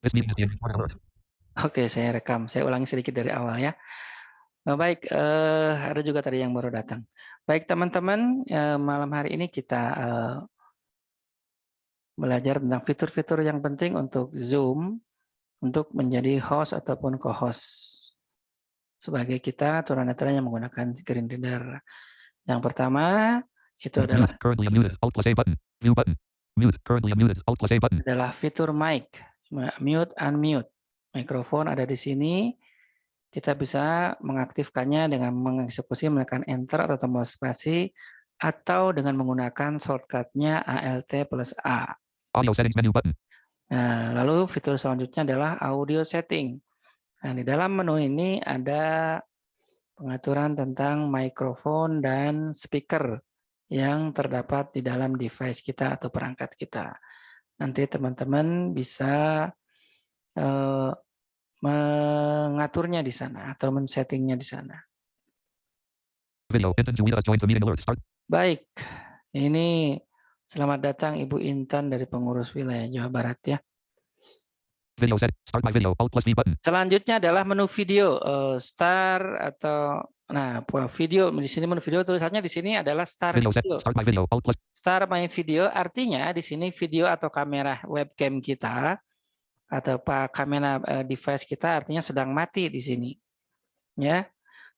This meeting is being recorded alert. Oke, saya rekam. Saya ulangi sedikit dari awal ya. Baik, ada juga tadi yang baru datang. Baik teman-teman, malam hari ini kita belajar tentang fitur-fitur yang penting untuk Zoom untuk menjadi host ataupun co-host. Sebagai kita tunanetra yang menggunakan screen reader. Yang pertama itu Mute. adalah Currently unmuted. Alt plus A button. View button. Mute. Currently unmuted. Alt plus A button. fitur mic, mute, unmute. Mikrofon ada di sini. Kita bisa mengaktifkannya dengan mengeksekusi menekan enter atau tombol spasi atau dengan menggunakan shortcut-nya Alt plus A. Audio settings menu button. Nah, lalu fitur selanjutnya adalah audio setting. Nah, di dalam menu ini ada pengaturan tentang mikrofon dan speaker yang terdapat di dalam device kita atau perangkat kita. Nanti teman-teman bisa mengaturnya di sana atau men-settingnya di sana. Video. Intan Juwita has joined the meeting alert. Start. Baik, ini selamat datang Ibu Intan dari pengurus wilayah Jawa Barat ya. Video set. Start my video. Alt plus V button. Selanjutnya adalah menu video, start atau video di sini menu video tulisannya di sini adalah start Video set. video. Start my video. Alt plus. Start my video artinya di sini video atau kamera webcam kita atau kamera device kita artinya sedang mati di sini. Ya.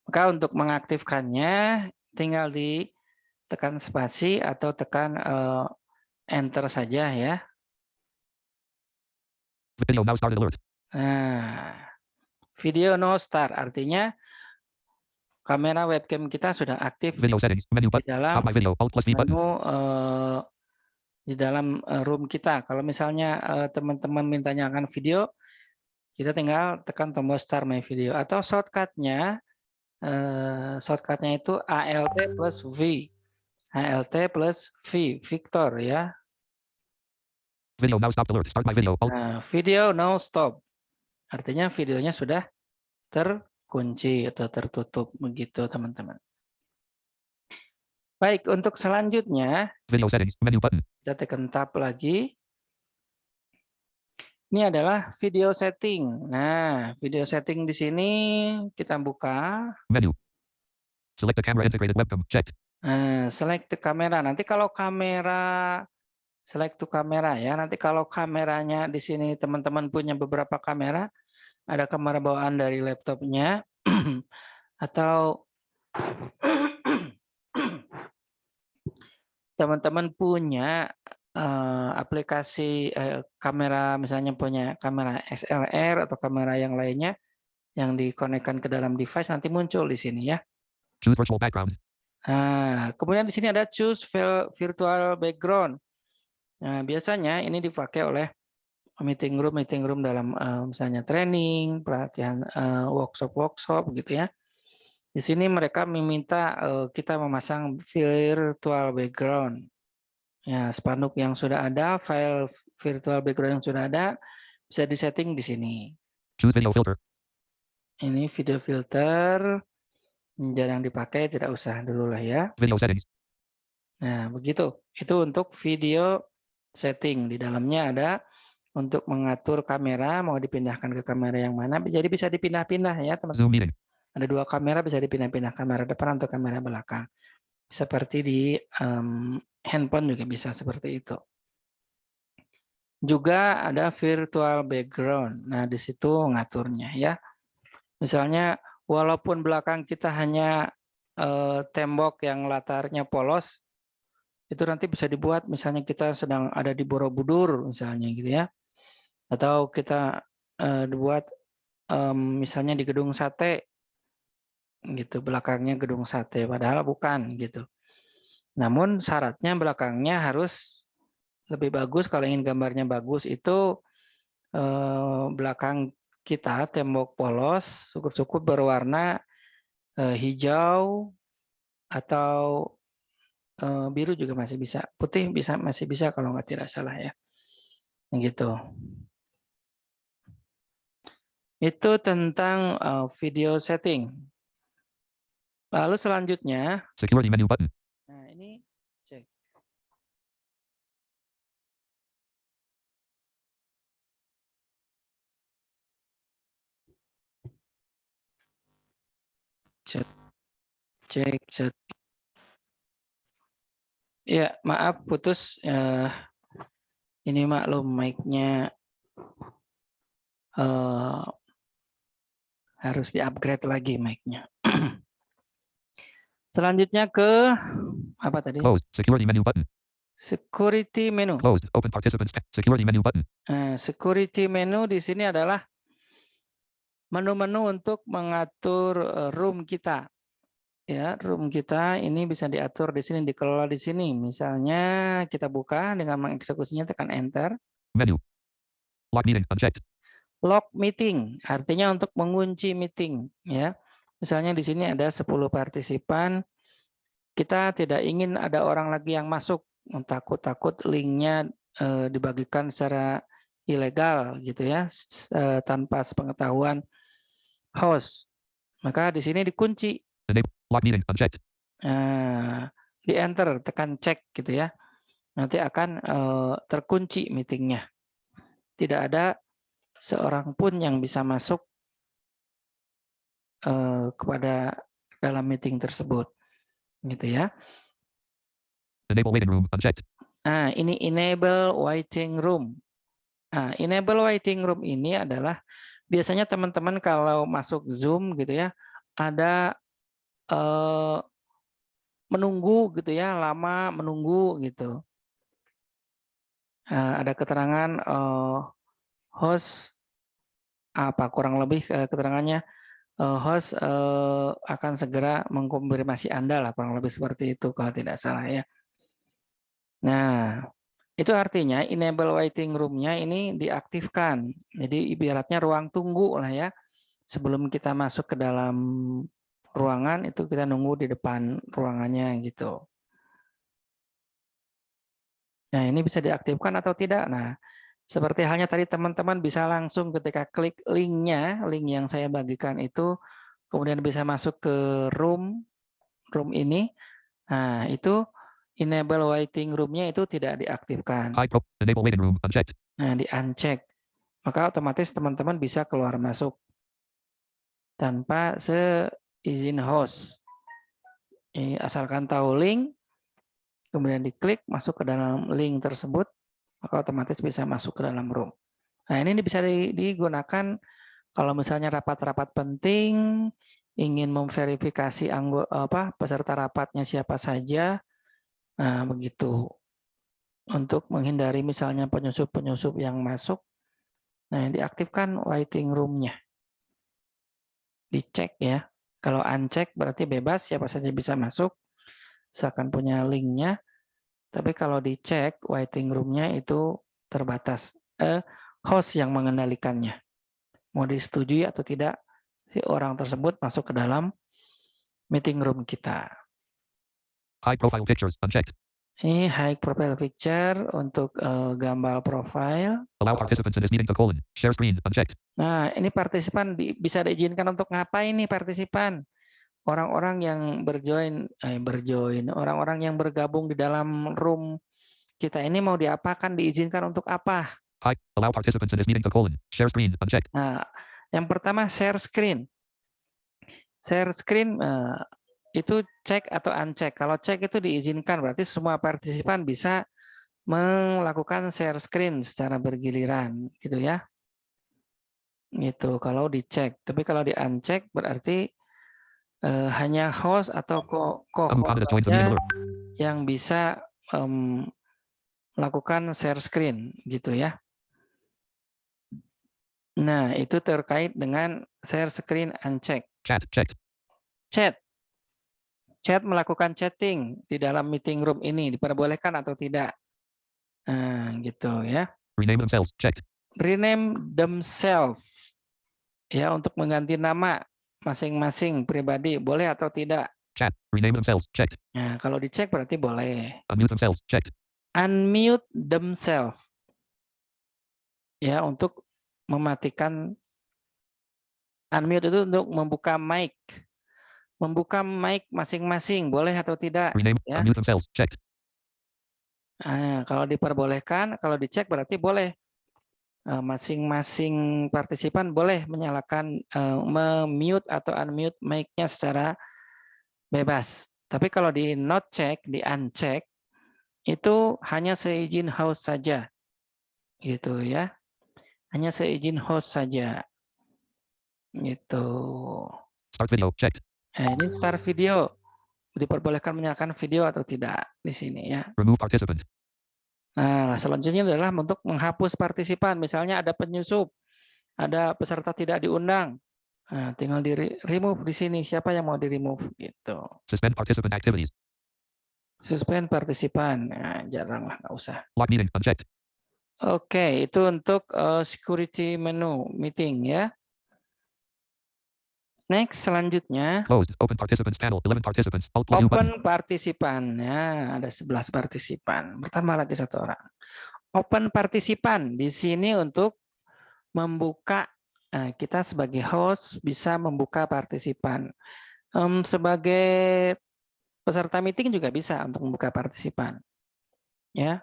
Maka untuk mengaktifkannya tinggal ditekan spasi atau tekan enter saja ya. Video now started alert. Nah, video no start artinya kamera webcam kita sudah aktif Video settings. Menu di button. dalam Stop my video. Alt plus V button. menu di dalam room kita. Kalau misalnya teman-teman minta nyalakan video, kita tinggal tekan tombol start my video atau shortcut-nya itu Alt plus V. Alt plus V, Victor ya. Video now stopped alert. Start my video. Alt. Nah, video no stop. Artinya videonya sudah terkunci atau tertutup begitu teman-teman. Baik, untuk selanjutnya Video settings. Menu button. kita tekan tab lagi. Ini adalah video setting. Nah, video setting di sini kita buka. Menu. Select the camera integrated webcam. Checked. Select the camera. Nanti kalau kamera select to kamera ya. Nanti kalau kameranya di sini teman-teman punya beberapa kamera, ada kamera bawaan dari laptopnya atau teman-teman punya aplikasi kamera, misalnya punya kamera XLR atau kamera yang lainnya yang dikonekkan ke dalam device, nanti muncul di sini ya. Choose virtual background. Nah, kemudian di sini ada choose virtual background. Nah, biasanya ini dipakai oleh meeting room dalam misalnya training, pelatihan workshop gitu ya. Di sini mereka meminta kita memasang virtual background. Ya, spanduk yang sudah ada, file virtual background yang sudah ada, bisa disetting di sini. Choose video filter. Ini video filter, jarang dipakai, tidak usah dulu lah ya. Video settings. Nah, begitu. Itu untuk video setting. Di dalamnya ada untuk mengatur kamera, mau dipindahkan ke kamera yang mana. Jadi bisa dipindah-pindah ya, teman-teman. Zoom meeting. Ada 2 kamera, bisa dipindah-pindah kamera depan atau kamera belakang. Seperti di handphone juga bisa seperti itu. Juga ada virtual background. Nah, di situ ngaturnya ya. Misalnya walaupun belakang kita hanya tembok yang latarnya polos, itu nanti bisa dibuat misalnya kita sedang ada di Borobudur misalnya gitu ya. Atau kita dibuat misalnya di gedung sate gitu, belakangnya gedung sate padahal bukan gitu. Namun syaratnya belakangnya harus lebih bagus. Kalau ingin gambarnya bagus itu belakang kita tembok polos, cukup berwarna hijau atau biru juga masih bisa, putih masih bisa kalau nggak tidak salah ya. Gitu. Itu tentang video setting. Lalu selanjutnya, Security menu button. nah ini cek. Cek. Ya, maaf putus. Ini maklum mic-nya harus di-upgrade lagi mic-nya. Selanjutnya ke apa tadi? Closed. Security menu button. Security menu. Closed. Open participants. Security menu button. Security menu di sini adalah menu-menu untuk mengatur room kita. Ya, room kita ini bisa diatur di sini, dikelola di sini. Misalnya kita buka dengan mengeksekusinya, tekan enter. Menu. Lock meeting unchecked. Lock meeting artinya untuk mengunci meeting, ya. Misalnya di sini ada 10 partisipan, kita tidak ingin ada orang lagi yang masuk, takut linknya dibagikan secara ilegal gitu ya, tanpa sepengetahuan host. Maka di sini dikunci. Lock meeting unchecked. Di enter, tekan cek gitu ya. Nanti akan terkunci meetingnya. Tidak ada seorang pun yang bisa masuk kepada dalam meeting tersebut, gitu ya. Enable waiting room unchecked. Nah, ini enable waiting room. Nah, enable waiting room ini adalah biasanya teman-teman kalau masuk Zoom gitu ya, ada menunggu gitu ya, lama menunggu gitu. Ada keterangan host apa kurang lebih keterangannya host akan segera mengkonfirmasi Anda lah, kurang lebih seperti itu kalau tidak salah ya. Nah, itu artinya enable waiting room-nya ini diaktifkan. Jadi ibaratnya ruang tunggu lah ya. Sebelum kita masuk ke dalam ruangan itu kita nunggu di depan ruangannya gitu. Nah, ini bisa diaktifkan atau tidak. Nah, seperti halnya tadi teman-teman bisa langsung ketika klik link-nya, link yang saya bagikan itu, kemudian bisa masuk ke room ini. Nah, itu enable waiting room-nya itu tidak diaktifkan. Enable waiting room unchecked. Nah, di uncheck. Maka otomatis teman-teman bisa keluar masuk tanpa seizin host. Asalkan tahu link, kemudian diklik masuk ke dalam link tersebut, maka otomatis bisa masuk ke dalam room. Nah, ini bisa digunakan kalau misalnya rapat-rapat penting, ingin memverifikasi peserta rapatnya siapa saja. Nah, begitu. Untuk menghindari misalnya penyusup-penyusup yang masuk, nah diaktifkan waiting room-nya. Dicek ya. Kalau uncheck berarti bebas, siapa saja bisa masuk, asalkan punya link-nya. Tapi kalau dicek waiting room-nya itu terbatas. Host yang mengendalikannya. Mau disetujui atau tidak, si orang tersebut masuk ke dalam meeting room kita. High profile pictures unchecked. Ini high profile picture untuk gambar profile. Allow participants in this meeting to share screen unchecked. Nah, ini partisipan bisa diizinkan untuk ngapain nih partisipan? Orang-orang yang orang-orang yang bergabung di dalam room kita ini mau diapakan, diizinkan untuk apa? Allow participants in this meeting to share screen unchecked. Nah, yang pertama share screen. Share screen itu cek atau uncheck. Kalau cek itu diizinkan, berarti semua partisipan bisa melakukan share screen secara bergiliran, gitu ya. Gitu kalau dicek. Tapi kalau di uncheck berarti hanya host atau co-host saja yang bisa melakukan share screen, gitu ya. Nah, itu terkait dengan share screen uncheck. Chat melakukan chatting di dalam meeting room ini diperbolehkan atau tidak? Nah, gitu ya. Rename themselves, check. Rename themselves. Ya, untuk mengganti nama masing-masing pribadi boleh atau tidak? Chat, rename themselves, check. Nah, kalau dicek berarti boleh. Unmute themselves, check. Unmute themselves. Ya, untuk mematikan unmute itu untuk membuka mic. Membuka mic masing-masing boleh atau tidak? Rename, ya. unmute themselves, check. Nah, kalau diperbolehkan, kalau dicek berarti boleh. Masing-masing partisipan boleh menyalakan, memute atau unmute mic-nya secara bebas. Tapi kalau di not check, di uncheck, itu hanya seizin host saja. Gitu ya. Hanya seizin host saja. Gitu. Start video. Checked. Nah, ini start video. Diperbolehkan menyalakan video atau tidak di sini ya. Remove participant. Nah, selanjutnya adalah untuk menghapus partisipan. Misalnya ada penyusup, ada peserta tidak diundang. Nah, tinggal di remove di sini. Siapa yang mau di remove gitu. Suspend participant activities. Suspend partisipan. Nah, jarang lah, nggak usah. Lock meeting. Unchecked. Oke, itu untuk security menu meeting ya. Next, selanjutnya Closed. Open participants panel. 11 participants. Alt plus U button. open partisipan. Ya, ada 11 partisipan. Bertambah lagi 1 orang. Open partisipan di sini untuk membuka, kita sebagai host bisa membuka partisipan. Sebagai peserta meeting juga bisa untuk membuka partisipan. Ya.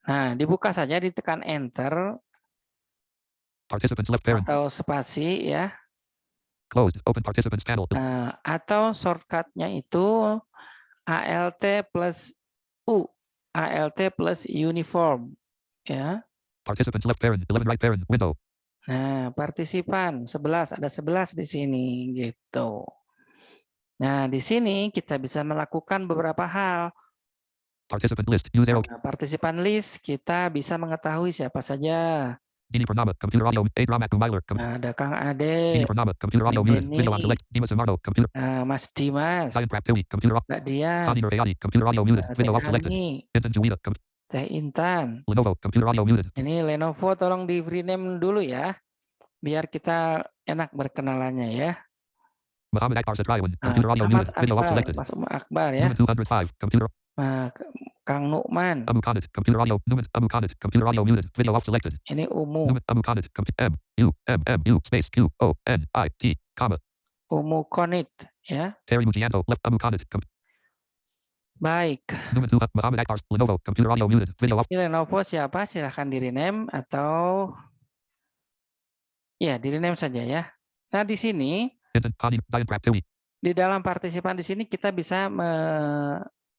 Nah, dibuka saja, ditekan enter Participants left parent. atau spasi ya. Closed. Open participants panel. Atau shortcutnya itu ALT plus U, ALT plus uniform, ya. Participants left parent. 11 right parent. Window. Nah, partisipan 11, ada 11 di sini gitu. Nah, di sini kita bisa melakukan beberapa hal. Participant list. Use arrow. Partisipan list kita bisa mengetahui siapa saja. Dini Purnama. Computer audio. Adramak Compiler. Nah, ada Kang Dini Ade, Purnama. Computer audio muted. Video on select. Dimas Amardo. Computer. Mas Dimas, Diane Practiwi. Computer off. Mbak Dian, Ani Nurayani. Computer audio muted. Teh Video off selected. Ani, Intan Juwita. Teh Intan. Lenovo. Computer audio muted. Ini Lenovo tolong di rename dulu ya, biar kita enak berkenalannya ya. Muhammad Akbar Satrayawan. Computer audio Ahmad muted. Video off Akbar, selected. Mas Akbar ya. Numan 205. Computer. Kang Nukman, Amu Khanat. Computer audio. Numan. Amu Khanat. Computer audio muted. Video off selected. ini Umu, Numan. Amu Khanat. M U M M U space Q O N I T comma. Umu Konit ya. Harry Mugianto. Left. Amu Khanat. Baik. Numan 2. Muhammad Akbar. Lenovo. Computer audio muted. Video off. Ini Lenovo siapa? Silahkan di rename atau ya di rename saja ya. Nah di sini Intan. Ani. Diane Practiwi. di dalam partisipan di sini kita bisa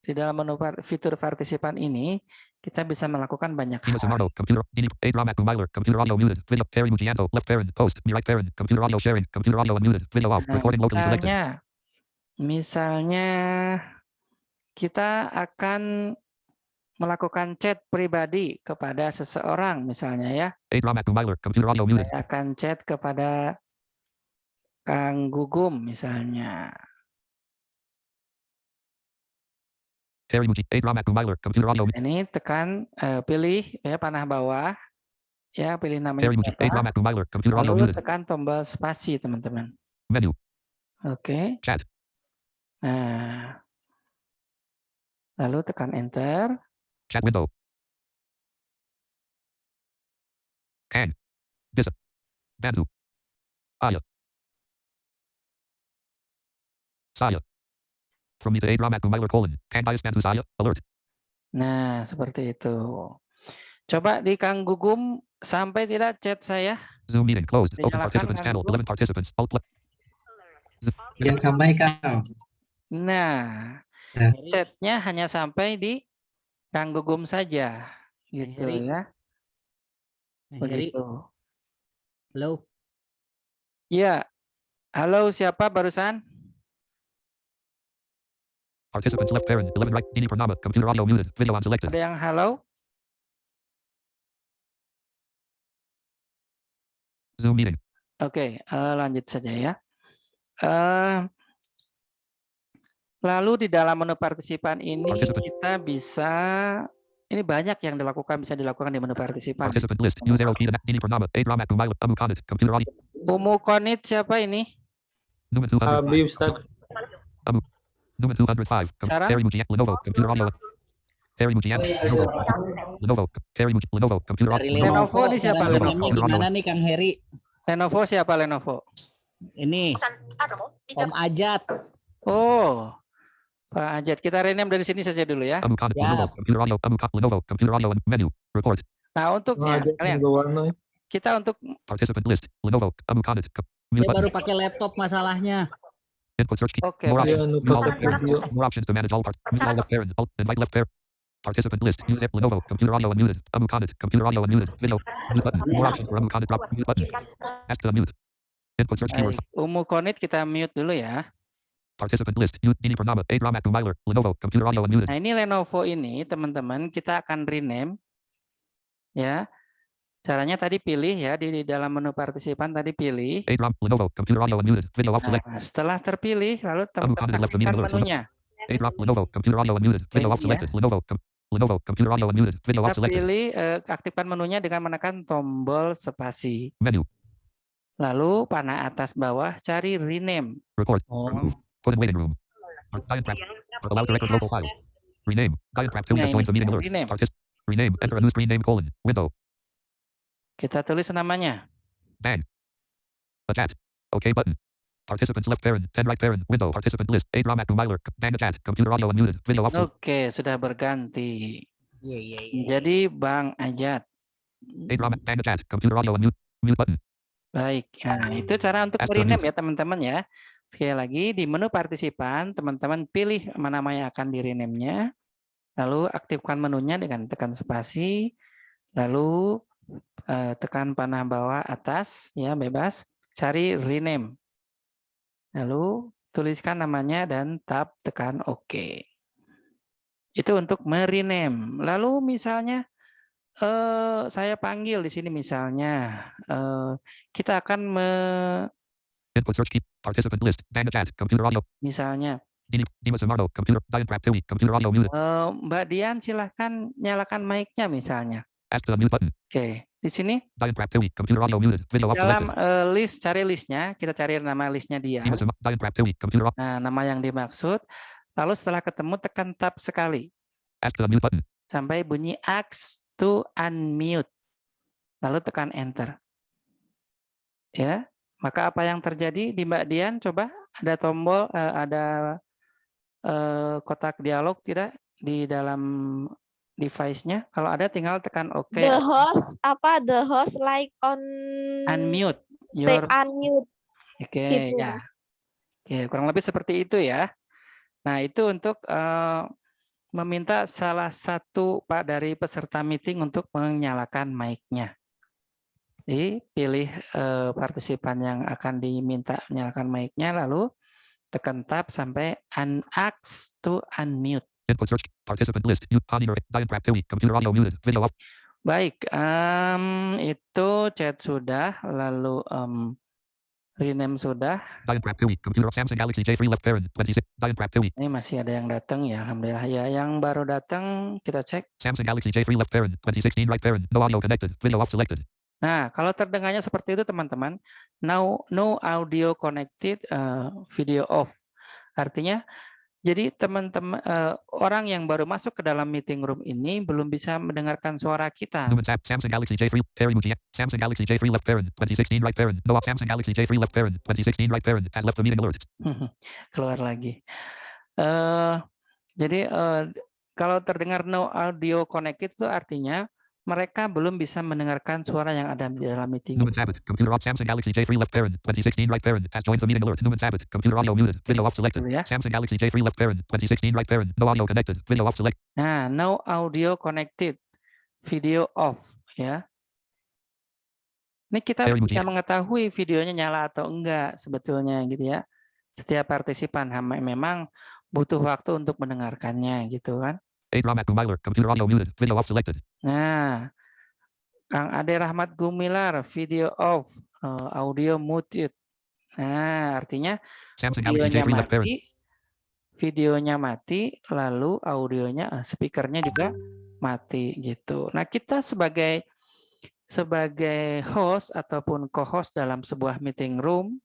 di dalam menu fitur partisipan ini kita bisa melakukan banyak Dimas hal. Amardo. Computer. Dini. Adramak Compiler. Computer audio muted. Video. Harry Mugianto. Left parent. Post. Me right parent. Computer audio sharing. Computer audio unmuted. Video off. Nah, Recording locally selected. misalnya kita akan melakukan chat pribadi kepada seseorang misalnya ya. Adramak Compiler. Computer audio muted. Saya akan chat kepada Kang Gugum misalnya. Harry Mugi. Adramak Compiler. Computer audio. Ini tekan pilih ya panah bawah. Ya, pilih namanya Harry Mugi. siapa. Adramak Compiler. Computer audio Lalu muted. tekan tombol spasi, teman-teman. Menu. Oke. Chat. Nah. Lalu tekan enter. Chat window. Kang. Bisa. Bantu. Aya. Saya. From me to Adramak Compiler colon. Kang Dias Bantu Saya. Alert. Nah, seperti itu. Coba di Kang Gugum sampai tidak chat saya. Zoom meeting closed. Open Dinyalakan, participants Kang panel. Gugum. 11 participants. Alt plus. Yang sampaikan. Nah, Ya. chatnya hanya sampai di Kang Gugum saja. Gitu Heri. ya. Heri, Begitu. halo. Iya. Halo, siapa barusan? Participants left parent. 11 right. Dini Purnama. Computer audio muted. Video unselected. Ada yang halo? Zoom meeting. Oke, lanjut saja ya. Lalu di dalam menu partisipan ini kita bisa, ini banyak yang bisa dilakukan di menu partisipan. Participant list. Use arrow key to Dini Purnama. Adramak Compiler. Amu Khanat. Computer audio. Umu Konit siapa ini? Numan 200. Abi Ustaz. Numan 205. Sarah? Harry Mugian. Lenovo. Computer audio. Harry Mugian. Lenovo. Lenovo. Harry Mugian. Lenovo. Computer audio. Dari Lenovo ini siapa, cara Lenovo? namanya gimana nih Kang Heri? Lenovo siapa Lenovo? Ini Om Ajat. Oh, Pak Ajat. Kita rename dari sini saja dulu ya. Amu Khanat. Ya. Lenovo. Computer audio. Amu Khanat. Lenovo. Computer audio. Menu. Report. Nah, untuk ya, kalian, kita untuk Participant list. Lenovo. Amu Khanat. Dia baru pakai laptop masalahnya. Input search key. Oke, More baik. options. View all left parent. More options to manage all parts. Mute all left parent. Alt. Invite left parent. Participant list. Use it. Lenovo. Computer audio unmuted. Unmute comment. Computer audio unmuted. Video. Mute button. More options for unmute comment. Drop. Mute button. Ask to unmute. Input search keyword. Baik. Umukonit kita mute dulu ya. Participant list. Use Dini Pranama. A. Ramak Myler. Lenovo. Computer audio unmuted. Nah, ini Lenovo ini, teman-teman, kita akan rename. Ya. Caranya tadi pilih ya, di dalam menu partisipan tadi pilih. A. Lenovo. Computer audio unmuted. Video off select. Nah, setelah terpilih, lalu Unmute teman-teman left the meeting aktifkan alert. menunya. A. Lenovo. Computer audio unmuted. Video off Ini ya. selected. Lenovo. Computer audio unmuted. Video off Kita selected. pilih, aktifkan menunya dengan menekan tombol spasi. Menu. Lalu panah atas bawah cari rename. Report. Oh. Remove. Put in waiting room. Diagram. Allow to record local files. Rename. Diagram 2 Nah, has joined the meeting ini, alert. rename. Rename. Enter a new screen name colon. Window. Kita tulis namanya. Bang. A chat. OK button. Participants left parent. 10 right parent. Window. Participant list. A. Ramak Myler. Bang a chat. Computer audio unmuted. Video off. Oke, sudah berganti. Iya. Jadi Bang Ajat. A. Ramak Bang a chat. Computer audio unmute. Mute button. Baik. Nah, itu cara untuk Ask to rename unmute. ya teman-teman ya. Sekali lagi di menu partisipan, teman-teman pilih nama yang akan di rename-nya. Lalu aktifkan menunya dengan tekan spasi. Lalu tekan panah bawah atas ya bebas. Cari rename. Lalu tuliskan namanya dan tab tekan OK. Itu untuk merename. Lalu misalnya saya panggil di sini misalnya kita akan Input search key. Participant list. Bang a chat. Computer audio. misalnya Dima Samardo. Computer. Diagram 2. Computer audio muted. Mbak Dian silahkan nyalakan mic-nya misalnya. Ask to unmute button. Oke, di sini Diagram 2. Computer audio muted. Video off dalam selected. list cari listnya, kita cari nama listnya dia. Diagram 2. Computer off. Nah, nama yang dimaksud. Lalu setelah ketemu tekan tab sekali Ask to unmute button. sampai bunyi ask to unmute. Lalu tekan enter. Ya, maka apa yang terjadi di Mbak Dian? Coba ada tombol, ada kotak dialog tidak di dalam device-nya? Kalau ada tinggal tekan OK. The host like on Unmute. unmute. Oke, gitu. ya. Oke, kurang lebih seperti itu ya. Nah, itu untuk meminta salah satu Pak dari peserta meeting untuk menyalakan mic-nya. Jadi pilih partisipan yang akan diminta menyalakan mic-nya, lalu tekan tab sampai ask to unmute. Input search. Participant list. Diagram 2. Computer audio muted. Video off. Baik, itu chat sudah, lalu rename sudah. Diagram 2. Computer Samsung Galaxy J3 left parent. 26. Diagram 2. Ini masih ada yang datang ya, alhamdulillah ya. Yang baru datang kita cek. Samsung Galaxy J3 left parent. 2016 right parent. No audio connected. Video off selected. Nah, kalau terdengarnya seperti itu teman-teman, no audio connected, video off. Artinya, jadi teman-teman orang yang baru masuk ke dalam meeting room ini belum bisa mendengarkan suara kita. Samsung Galaxy J3. Samsung Galaxy J3 left parent. 2016 right parent. No Samsung Galaxy J3 left parent. 2016 right parent has left the meeting alert. Keluar lagi. Jadi kalau terdengar no audio connected itu artinya mereka belum bisa mendengarkan suara yang ada di dalam meeting. Newman Sabbath. Computer off. Samsung Galaxy J3 left parent. 2016 right parent has joined the meeting alert. Newman Sabbath. Computer audio muted. Video off selected. Ya. Samsung Galaxy J3 left parent. 2016 right parent. No audio connected. Video off select. Nah, no audio connected. Video off. Ya. Ini kita bisa mengetahui videonya nyala atau enggak sebetulnya gitu ya. Setiap partisipan memang butuh waktu untuk mendengarkannya gitu kan. A. Ramak Myler. Computer audio muted. Video off selected. Nah, Kang Ade Rahmat Gumilar, video off, audio muted. Nah, artinya videonya mati, lalu audionya, speakernya juga mati gitu. Nah, kita sebagai host ataupun co-host dalam sebuah meeting room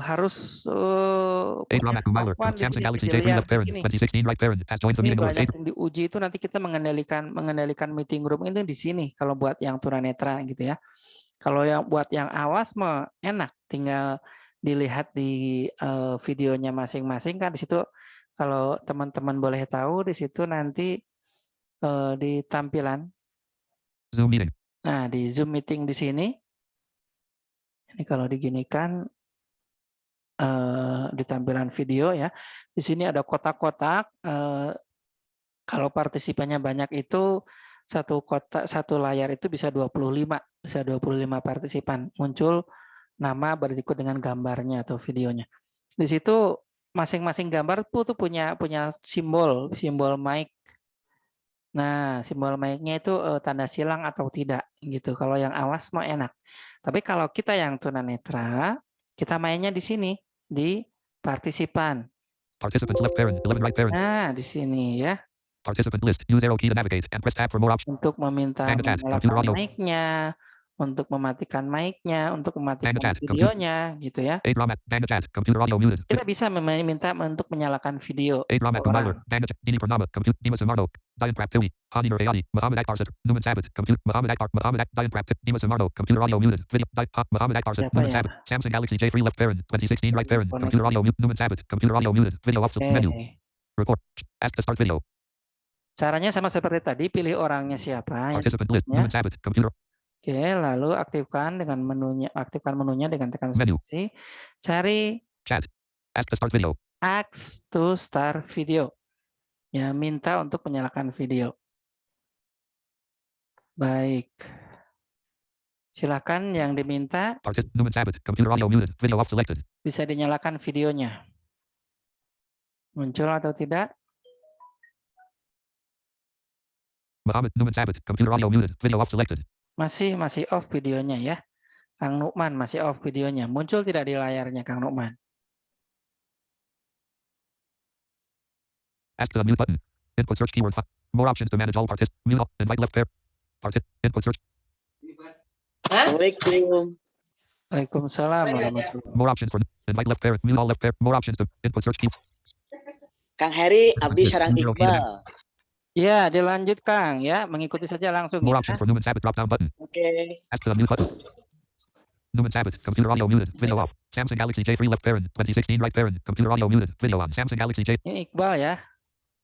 harus Samsung Galaxy J3 left parent. 2016 right parent has joined the meeting alert. Banyak yang diuji itu nanti kita mengendalikan meeting room itu di sini kalau buat yang tunanetra gitu ya. Kalau yang buat yang awas mah enak, tinggal dilihat di videonya masing-masing kan di situ. Kalau teman-teman boleh tahu di situ nanti di tampilan Zoom meeting. Nah, di Zoom meeting di sini. Ini kalau diginikan di tampilan video ya. Di sini ada kotak-kotak. Kalau partisipannya banyak itu satu layar itu bisa 25 partisipan. Muncul nama berikut dengan gambarnya atau videonya. Di situ masing-masing gambar tuh punya simbol mic. Nah, simbol mic-nya itu tanda silang atau tidak gitu. Kalau yang awas mau enak. Tapi kalau kita yang tunanetra, kita mainnya di sini di partisipan. Participants left parent, 11 right parent. Nah, di sini ya. Participant list. Use arrow key to navigate and press tab for more options. Untuk meminta Band attack, computer menyalakan audio. mic-nya, untuk mematikan mic-nya, untuk mematikan attack, videonya gitu ya. Aid ROM at band chat, computer audio muted. Kita bisa meminta untuk menyalakan video Aid ROM at compiler, seorang. band chat, Dini Purnama, compute, Dimas Amarno, Dian Praptili, Hani Nur Ayadi, Muhammad Akbar Sat, Numan Sabit, compute, Muhammad Akbar, Dian Praptili, Dimas Amarno, computer audio muted. Video, Muhammad Akbar Sat, Siapa Numan ya? Sabit, Samsung Galaxy J3 left parent, 2016 right parent, computer audio mute, Numan Sabit, computer audio muted. Video off menu. Report. Ask to start video. Caranya sama seperti tadi, pilih orangnya siapa. yang Participant list, dibuatnya. Numan Sabit, computer. Oke, lalu aktifkan menunya dengan tekan Menu. spasi. Cari Chat. Ask to start video. ask to start video. Ya, minta untuk menyalakan video. Baik. Silakan yang diminta Numan Sabit, computer audio muted. Video off selected. bisa dinyalakan videonya. Muncul atau tidak? Muhammad Numan Sabit, computer audio muted. Video off selected. Masih off videonya ya. Kang Nukman masih off videonya. Muncul tidak di layarnya Kang Nukman? Ask to unmute button. Input search keyword. More options to manage all participants. Mute all. Invite left pair. Input search. Assalamualaikum. Waalaikumsalam warahmatullahi. More options for invite left pair. Mute all left pair. More options to input search keyword. Kang Heri, Abdi Sarang Iqbal. Ya, dilanjut Kang ya, mengikuti saja langsung. More Ya. options for Numan Sabit drop down button. Oke. Ask to unmute button. Numan Sabit, computer audio muted. Video off. Samsung Galaxy J3 left parent, 2016 right parent, computer audio muted. Video on. Samsung Galaxy J. Ini Iqbal ya.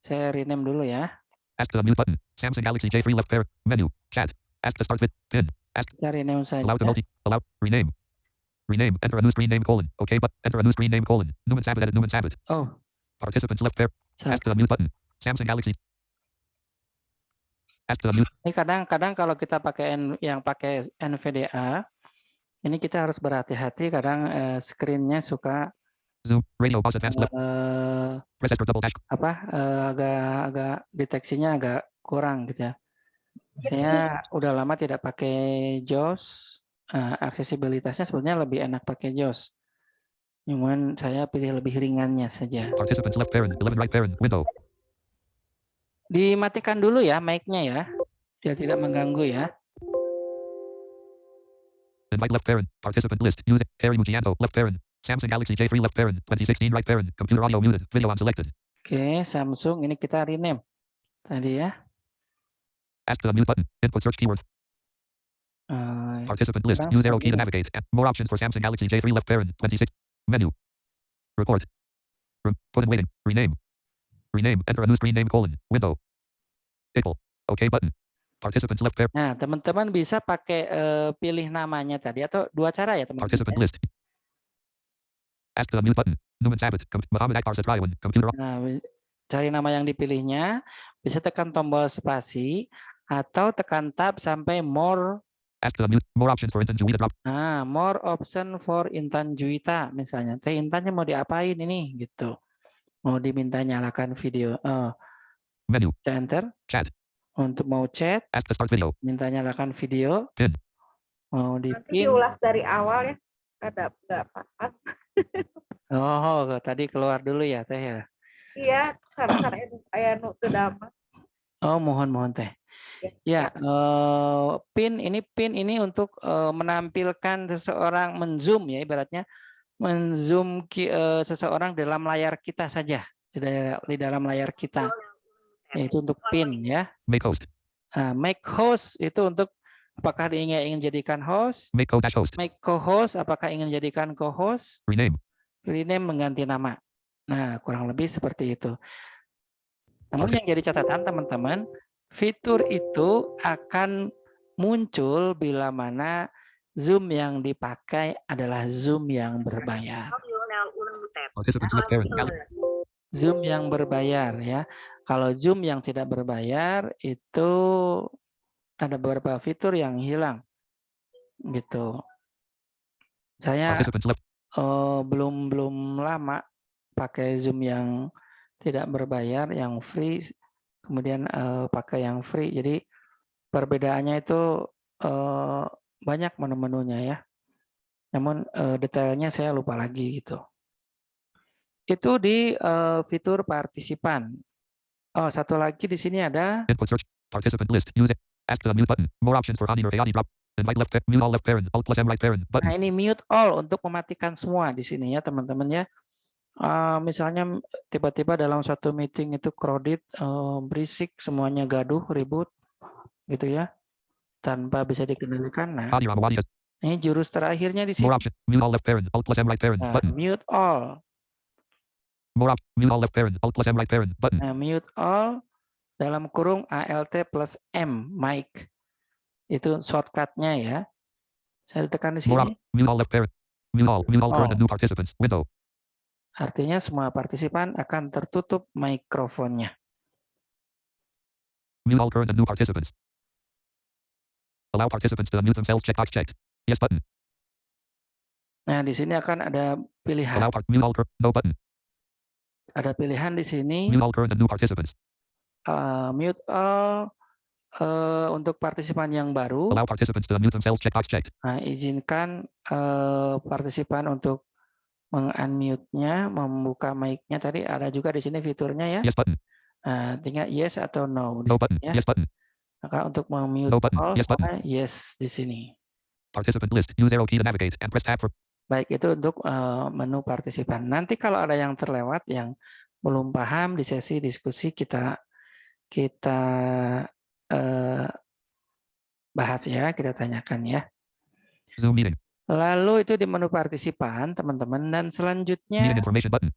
Saya rename dulu ya. Ask to unmute button. Samsung Galaxy J3 left parent. Menu. Chat. Ask to start with. Pin. Ask. Saya rename saja. Allow to multi. Allow. Rename. Rename. Enter a new screen name colon. Okay, but enter a new screen name colon. Numan Sabit edit Numan Sabit. Oh, Participants left pair. salah. Ask to unmute button. Samsung Galaxy. Ask to unmute. Ini kadang-kadang kalau kita pakai yang pakai NVDA, ini kita harus berhati-hati. Kadang screen-nya suka Zoom. Radio. Pause advanced left. Press enter double dash. agak deteksinya agak kurang gitu ya. Saya udah lama tidak pakai JAWS. Aksesibilitasnya sebenarnya lebih enak pakai JAWS. Cuman saya pilih lebih ringannya saja. Participants left parent. 11 right parent. Window. Dimatikan dulu ya mic-nya ya. Biar tidak mengganggu ya. Invite left parent. Participant list. Use Harry Mugianto. Left parent. Samsung Galaxy J3 left parent. 2016 right parent. Computer audio muted. Video on selected. Oke, Samsung ini kita rename. Tadi ya. Ask to unmute button. Input search keyword. Participant list. Use arrow key to navigate. More options for Samsung Galaxy J3 left parent. 26. Menu. Report. Put in waiting. Rename. Rename. Enter a new screen name colon. Window. Pickle. OK button. Participants left pair. Nah, teman-teman bisa pakai pilih namanya tadi atau dua cara ya teman-teman. Participant list. Ask to unmute button. Numan Sabit. Muhammad Akbar Satrawan. Computer. Nah, cari nama yang dipilihnya, bisa tekan tombol spasi atau tekan tab sampai more. Ask to unmute. More options for Intan Juwita drop. Nah, more option for Intan Juwita misalnya. Teh Intannya mau diapain ini gitu. Mau diminta nyalakan video. Menu. Enter. Chat. Untuk mau chat, Ask to start video. minta nyalakan video. Pin. Mau di Nanti pin. diulas dari awal ya. Ada nggak apa-apa. Oh, tadi keluar dulu ya teh ya. Iya, karena aya nu teu damang. Oh, mohon teh. Ya, pin ini untuk menampilkan seseorang menzoom ya ibaratnya menzoom seseorang dalam layar kita saja di dalam layar kita. Yaitu untuk pin ya. Make host. Make host itu untuk apakah ingin jadikan host? Make co-host. Make co-host apakah ingin jadikan co-host? Rename. Rename mengganti nama. Nah, kurang lebih seperti itu. Namun yang jadi catatan teman-teman, fitur itu akan muncul bila mana Zoom yang dipakai adalah Zoom yang berbayar. Participant select parent. Zoom yang berbayar ya. Kalau Zoom yang tidak berbayar itu ada beberapa fitur yang hilang gitu. Saya Participant select. belum lama pakai Zoom yang tidak berbayar, yang free, kemudian pakai yang free. Jadi perbedaannya itu banyak menu-menunya ya. Namun detailnya saya lupa lagi gitu. Itu di fitur partisipan. Oh, satu lagi di sini ada Input search. Participant list. Use it. Ask the mute button. More options for Ani or Ayani drop. Invite left parent. Mute all left parent. Alt plus M right parent. Button. Nah, ini mute all untuk mematikan semua di sini ya teman-teman ya. Misalnya tiba-tiba dalam satu meeting itu crowded, berisik, semuanya gaduh, ribut, gitu ya, tanpa bisa dikendalikan. Nah, Ani Ramawani. ini jurus terakhirnya di sini. More option. Mute all left parent. Alt plus M right parent. Nah, Button. mute all. More option. Mute all left parent. Alt plus M right parent. Button. Nah, mute all dalam kurung ALT plus M, mic. Itu shortcutnya ya. Saya tekan di More sini. option. Mute all left parent. Mute all current and new participants. Window. Artinya semua partisipan akan tertutup mikrofonnya. Mute all current and new participants. Allow participants to unmute themselves. Checkbox checked. Yes button. Nah, di sini akan ada pilihan. Allow mute all no button. Ada pilihan di sini. Mute all current and new participants. Mute all untuk partisipan yang baru. Allow participants to unmute themselves. Checkbox checked. Nah, izinkan partisipan untuk meng-unmute-nya, membuka mic-nya. Tadi ada juga di sini fiturnya ya. Yes button. Nah, tinggal yes atau no. No button. Ya. Yes button. Maka untuk mem-mute No button. all, Yes button. yes di sini. Participant list. Use arrow key to navigate and press tab for. Baik, itu untuk menu partisipan. Nanti kalau ada yang terlewat, yang belum paham di sesi diskusi kita bahas ya, kita tanyakan ya. Zoom meeting. Lalu itu di menu partisipan, teman-teman, dan selanjutnya Meeting information button.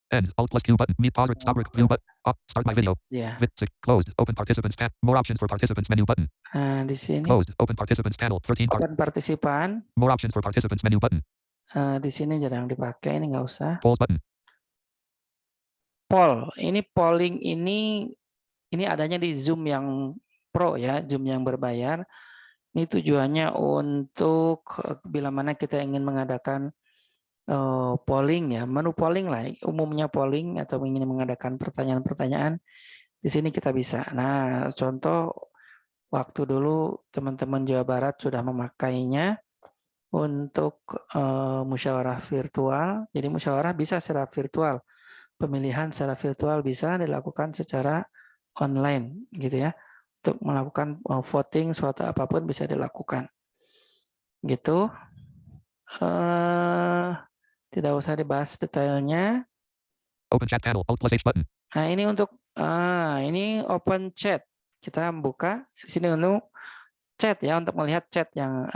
End. Alt plus Q button. Meet pause. Stop. View button. Start my video. ya. Closed. Open participants tab. More options for participants menu button. Nah, di sini Closed. Open participants panel. 13 open partisipan. More options for participants menu button. Di sini jarang dipakai, ini nggak usah. Polls button. Poll, ini polling ini adanya di Zoom yang Pro ya, Zoom yang berbayar. Ini tujuannya untuk bila mana kita ingin mengadakan polling ya, menu polling lah, umumnya polling atau ingin mengadakan pertanyaan-pertanyaan, di sini kita bisa. Nah, contoh waktu dulu teman-teman Jawa Barat sudah memakainya untuk musyawarah virtual. Jadi musyawarah bisa secara virtual, pemilihan secara virtual bisa dilakukan secara online, gitu ya. Untuk melakukan voting suatu apapun bisa dilakukan, gitu. Tidak usah dibahas detailnya. Open chat panel. Alt plus H button. Nah, ini untuk ini open chat. Kita buka di sini untuk chat ya, untuk melihat chat yang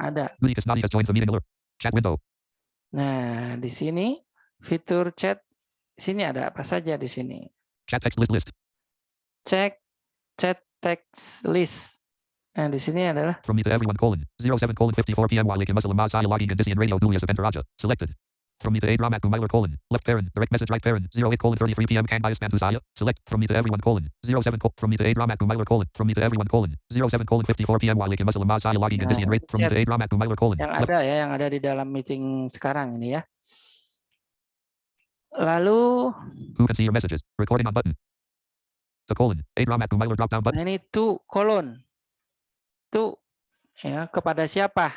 ada. Nadia joins the meeting alert. Chat window. Nah, di sini fitur chat. Sini ada apa saja di sini? Chat text list. Cek chat text list. Nah, di sini adalah From me to everyone : 07:54 p.m. Walik and Muslim Masai logging in Disian Radio Dulias Event Raja. Selected. From me to A Ramak Myler : left parent. Direct message right parent. 08:33 p.m. Kang Bias Mantusaya. Select. From me to everyone : 07. From me to A Ramak Myler : From me to everyone : 07:54 p.m. Walik and Muslim Masai logging in Disian Radio. From me to A Ramak Myler : yang ada ya, yang ada di dalam meeting sekarang ini ya. Lalu Who can see your messages? Recording on button. The : A Ramak Myler drop down button. nah, ini to ya, kepada siapa?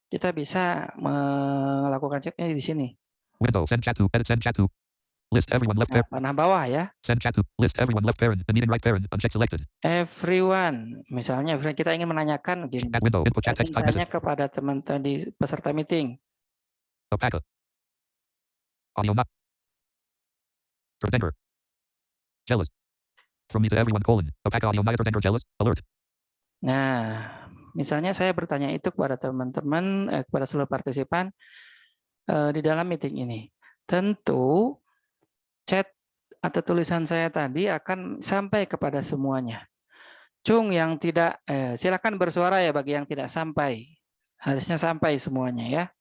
Kita bisa melakukan chatnya di sini. Window. Send chat to. Edit send chat to. List everyone left parent. Panah bawah ya. Send chat to. List everyone left parent. The meeting right parent. Uncheck selected. Everyone. Misalnya kita ingin menanyakan gini. Chat window. Input chat text type Tanya message. kepada teman-teman di peserta meeting. Alpaca. Audio not. Pretender. Jealous. From me to everyone : Alpaca audio not pretender jealous. Alert. Nah, misalnya saya bertanya itu kepada teman-teman, kepada seluruh partisipan di dalam meeting ini. Tentu chat atau tulisan saya tadi akan sampai kepada semuanya. Cung yang tidak, silakan bersuara ya bagi yang tidak sampai. Harusnya sampai semuanya ya.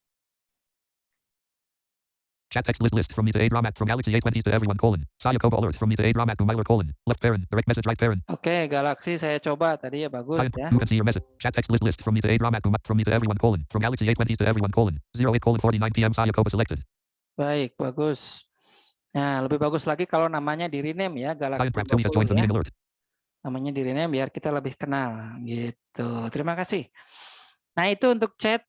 Chat text list from me to Adramak from Galaxy A20 to everyone colon. Sayakova alert from me to Adramak to Myler colon. Left parent. Direct message right parent. Oke, Galaxy saya coba tadi ya, bagus ya. You can see your message. Chat text list from me to Adramak from me to everyone colon. From Galaxy A20 to everyone colon. 08 colon 49 PM Sayakova selected. Baik, bagus. Nah, lebih bagus lagi kalau namanya di rename ya, Galaxy Sayang Praptoni has joined the 20 ya. meeting alert. Namanya di rename biar kita lebih kenal gitu. Terima kasih. Nah, itu untuk chat.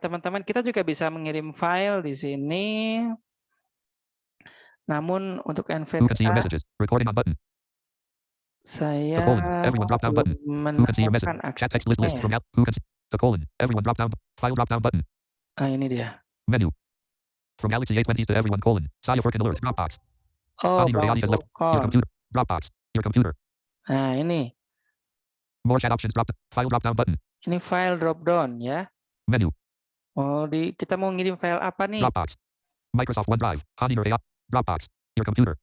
Teman-teman, kita juga bisa mengirim file di sini. Namun untuk Who can see your NVDA messages? Recording on button. saya The colon. Everyone drop down button. belum Who can see your message? menemukan Chat text list aksesnya from ya. Who can see the colon. Everyone drop down. File drop down button. Ini dia. Menu. From Galaxy A20 to everyone colon. Saya Furkan alert. Dropbox. Oh, Ani Bang Nuriani has left. Your Furkan. computer. Dropbox. Your computer. Nah, ini. More chat options drop. File drop down button. Ini file drop down ya. Menu. Oh, kita mau ngirim file apa nih? Dropbox. Microsoft OneDrive. Ani Nuriani. Dropbox. Your computer.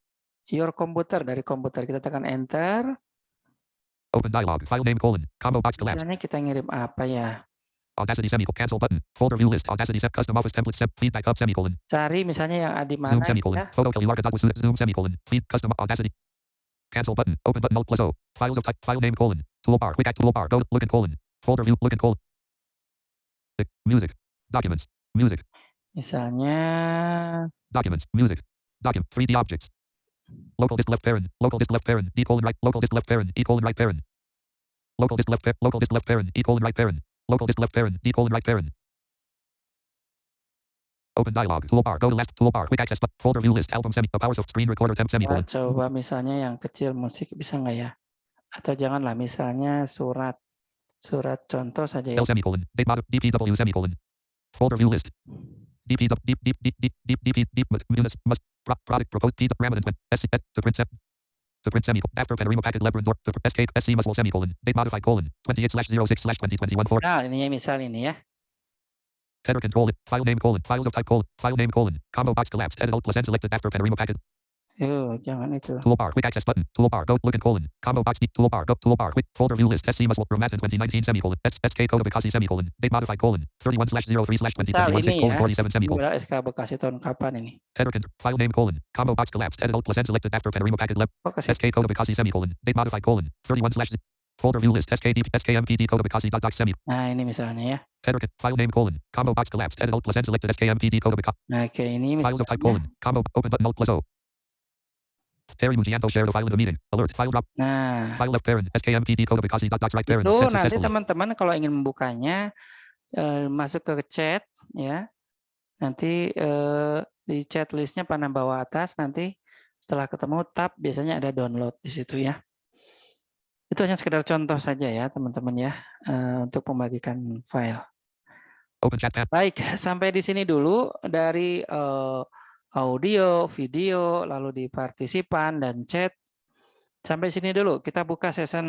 Your computer, dari komputer kita tekan enter. Open dialog. File name colon. Combo box collapse. Misalnya kita ngirim apa ya? Audacity semicolon. Cancel button. Folder view list. Audacity set custom office template set feedback up semicolon. Cari misalnya yang ada di Zoom mana semicolon. ya. Photo Zoom semicolon. Feed custom Audacity. Cancel button. Open button alt plus O. Files of type. File name colon. Toolbar. Quick act toolbar. Go look in colon. Folder view look in colon. Music. Documents. Music. Misalnya Documents. Music. Document. 3D objects. Local disk left parent. Local disk left parent. D colon right. Local disk left parent. E colon right parent. Local disk left parent. Local disk left parent. E colon right parent. Local disk left parent. D colon right parent. Open dialog. Toolbar. Go to left. Toolbar. Quick access. Folder view list. Album semi. PowerSoft screen recorder temp semicolon. coba misalnya yang kecil musik bisa nggak ya? Atau janganlah misalnya surat contoh saja ya. L semicolon. Date mod. DPW semicolon. Folder view list. DP must product proposed P Ramadan SC to print semicolon after Panorama packet labyrinth to escape SC muscle semicolon date modified colon 28/06/2021 for Nah, ini misal ini ya. header control file name colon files of type colon file name colon combo box collapsed edit alt plus N selected after Panorama packet Jangan itu. toolbar quick access button toolbar go look in colon combo box deep toolbar go toolbar quick folder view list SC muscle Ramadan 2019 semicolon SK code of Bekasi semicolon date modified colon 31/03/2021 6 colon 47 Ini semicolon adalah SK Bekasi tahun kapan ini? header file name colon combo box collapsed edit alt plus N selected after Panorama packet lab Kok kasih SK code of Bekasi semicolon date modified colon 31/ folder view list SKMPD code of Bekasi dot semi Nah, ini misalnya ya. header file name colon combo box collapsed edit alt plus N selected SKMPD code of Bekasi Nah, kayak ini files of type misalnya. colon combo open button alt plus O Harry Mugianto shared a file in the meeting alert file drop Nah, file left parent SKMPD code of Bekasi dot right parent itu sent nanti successfully teman-teman kalau ingin membukanya masuk ke chat ya. Nanti di chat listnya panah bawah atas, nanti setelah ketemu tab biasanya ada download di situ ya. Itu hanya sekedar contoh saja ya teman-teman ya, untuk membagikan file. open chat tab Baik, sampai di sini dulu dari audio, video, lalu di partisipan dan chat. Sampai sini dulu. Kita buka session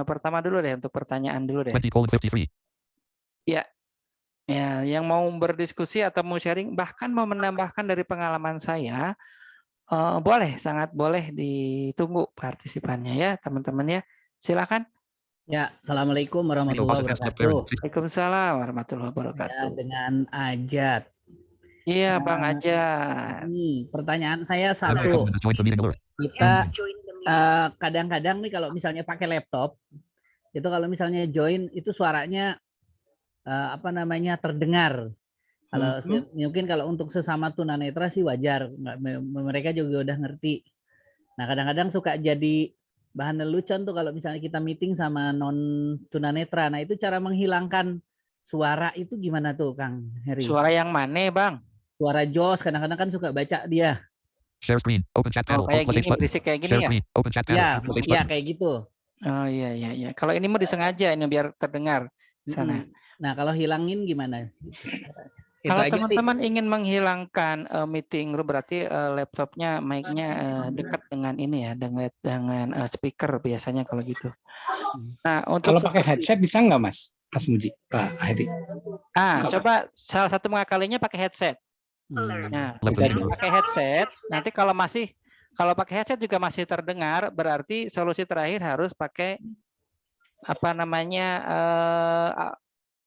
pertama dulu deh untuk pertanyaan dulu deh. 20:53 Ya, yang mau berdiskusi atau mau sharing, bahkan mau menambahkan dari pengalaman saya, boleh, sangat boleh ditunggu partisipannya ya teman-teman ya. Silakan. Ya, Assalamualaikum warahmatullahi wabarakatuh. Waalaikumsalam warahmatullahi Ya, wabarakatuh. dengan Ajat. Iya, Bang Ajat. Pertanyaan saya Member satu. has joined the meeting alert Kita kadang-kadang nih kalau misalnya pakai laptop, itu kalau misalnya join itu suaranya terdengar. Kalau mungkin kalau untuk sesama tunanetra sih wajar, mereka juga udah ngerti. Nah, kadang-kadang suka jadi bahan lelucon tuh kalau misalnya kita meeting sama non tunanetra. Nah, itu cara menghilangkan suara itu gimana tuh, Kang Heri? Suara yang mana, Bang? Suara Jos kadang-kadang kan suka baca dia. share screen open chat panel Kayak alt plus gini, H button berisik kayak gini share ya? screen open chat panel Ya, alt plus H ya button kayak gitu. Oh iya. Kalau ini mau disengaja ini biar terdengar di sana. Nah, kalau hilangin gimana? Itu Kalau aja sih. teman-teman ingin menghilangkan meeting room berarti laptopnya mic-nya dekat dengan ini ya, dengan speaker biasanya kalau gitu. Nah, untuk Kalau pakai headset bisa nggak, Mas Muji, Pak Hedi? coba salah satu mengakalinya pakai headset. Nah, jadi pakai headset, nanti kalau pakai headset juga masih terdengar, berarti solusi terakhir harus pakai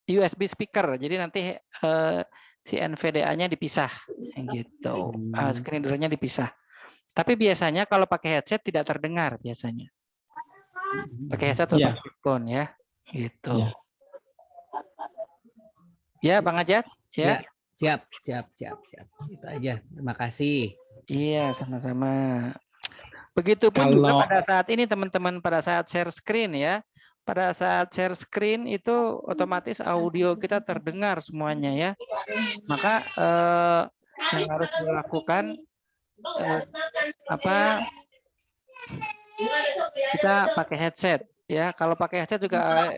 USB speaker. Jadi nanti si NVDA-nya dipisah gitu. Screen reader-nya dipisah. Tapi biasanya kalau pakai headset tidak terdengar biasanya. Pakai headset atau Iya. phone ya. Gitu. Iya. Ya, Bang Ajat, ya. Siap. Itu aja. Terima kasih. Iya, sama-sama. Begitupun juga pada saat ini teman-teman, pada saat share screen ya. Pada saat share screen itu otomatis audio kita terdengar semuanya ya. Maka yang harus dilakukan kita pakai headset ya. Kalau pakai headset juga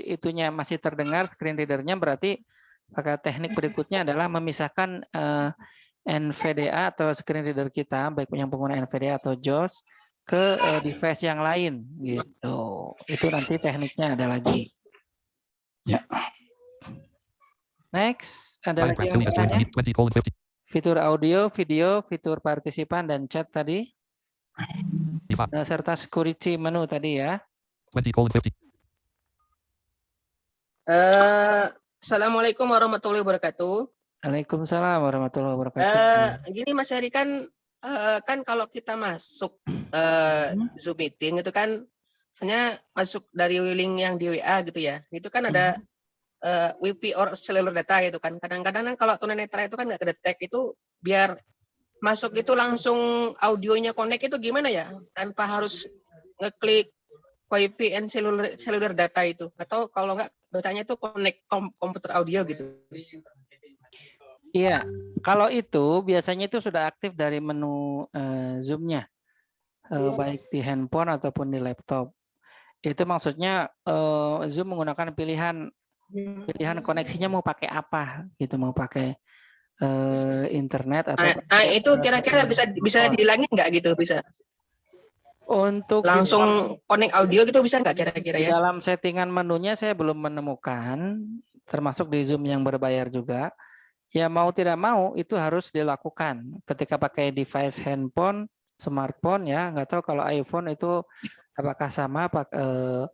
itunya masih terdengar screen readernya, berarti maka teknik berikutnya adalah memisahkan NVDA atau screen reader kita, baik yang pengguna NVDA atau JAWS, ke device yang lain gitu. Itu nanti tekniknya ada lagi. Ya. Next, ada lagi yang bertanya? Fitur audio, video, fitur partisipan dan chat tadi. Serta security menu tadi ya. Assalamualaikum warahmatullahi wabarakatuh. Waalaikumsalam warahmatullahi wabarakatuh. Gini Mas Heri, kan kalau kita masuk Zoom meeting itu kan sebenarnya masuk dari link yang di WA gitu ya. Itu kan ada Wi-Fi or cellular data gitu kan. Kadang-kadang kalau tunanetra itu kan nggak kedetek, itu biar masuk itu langsung audionya connect itu gimana ya? Tanpa harus ngeklik Wi-Fi and cellular data itu, atau kalau nggak bacanya itu connect komputer audio gitu. Iya, kalau itu biasanya itu sudah aktif dari menu Zoom-nya, baik di handphone ataupun di laptop. Itu maksudnya Zoom menggunakan pilihan koneksinya mau pakai apa, gitu, mau pakai internet atau itu kira-kira bisa dihilangin nggak gitu, bisa? Untuk langsung connect audio gitu bisa nggak kira-kira ya? Dalam settingan menunya saya belum menemukan, termasuk di Zoom yang berbayar juga. Ya mau tidak mau itu harus dilakukan ketika pakai device handphone, smartphone ya. Nggak tahu kalau iPhone itu apakah sama pakai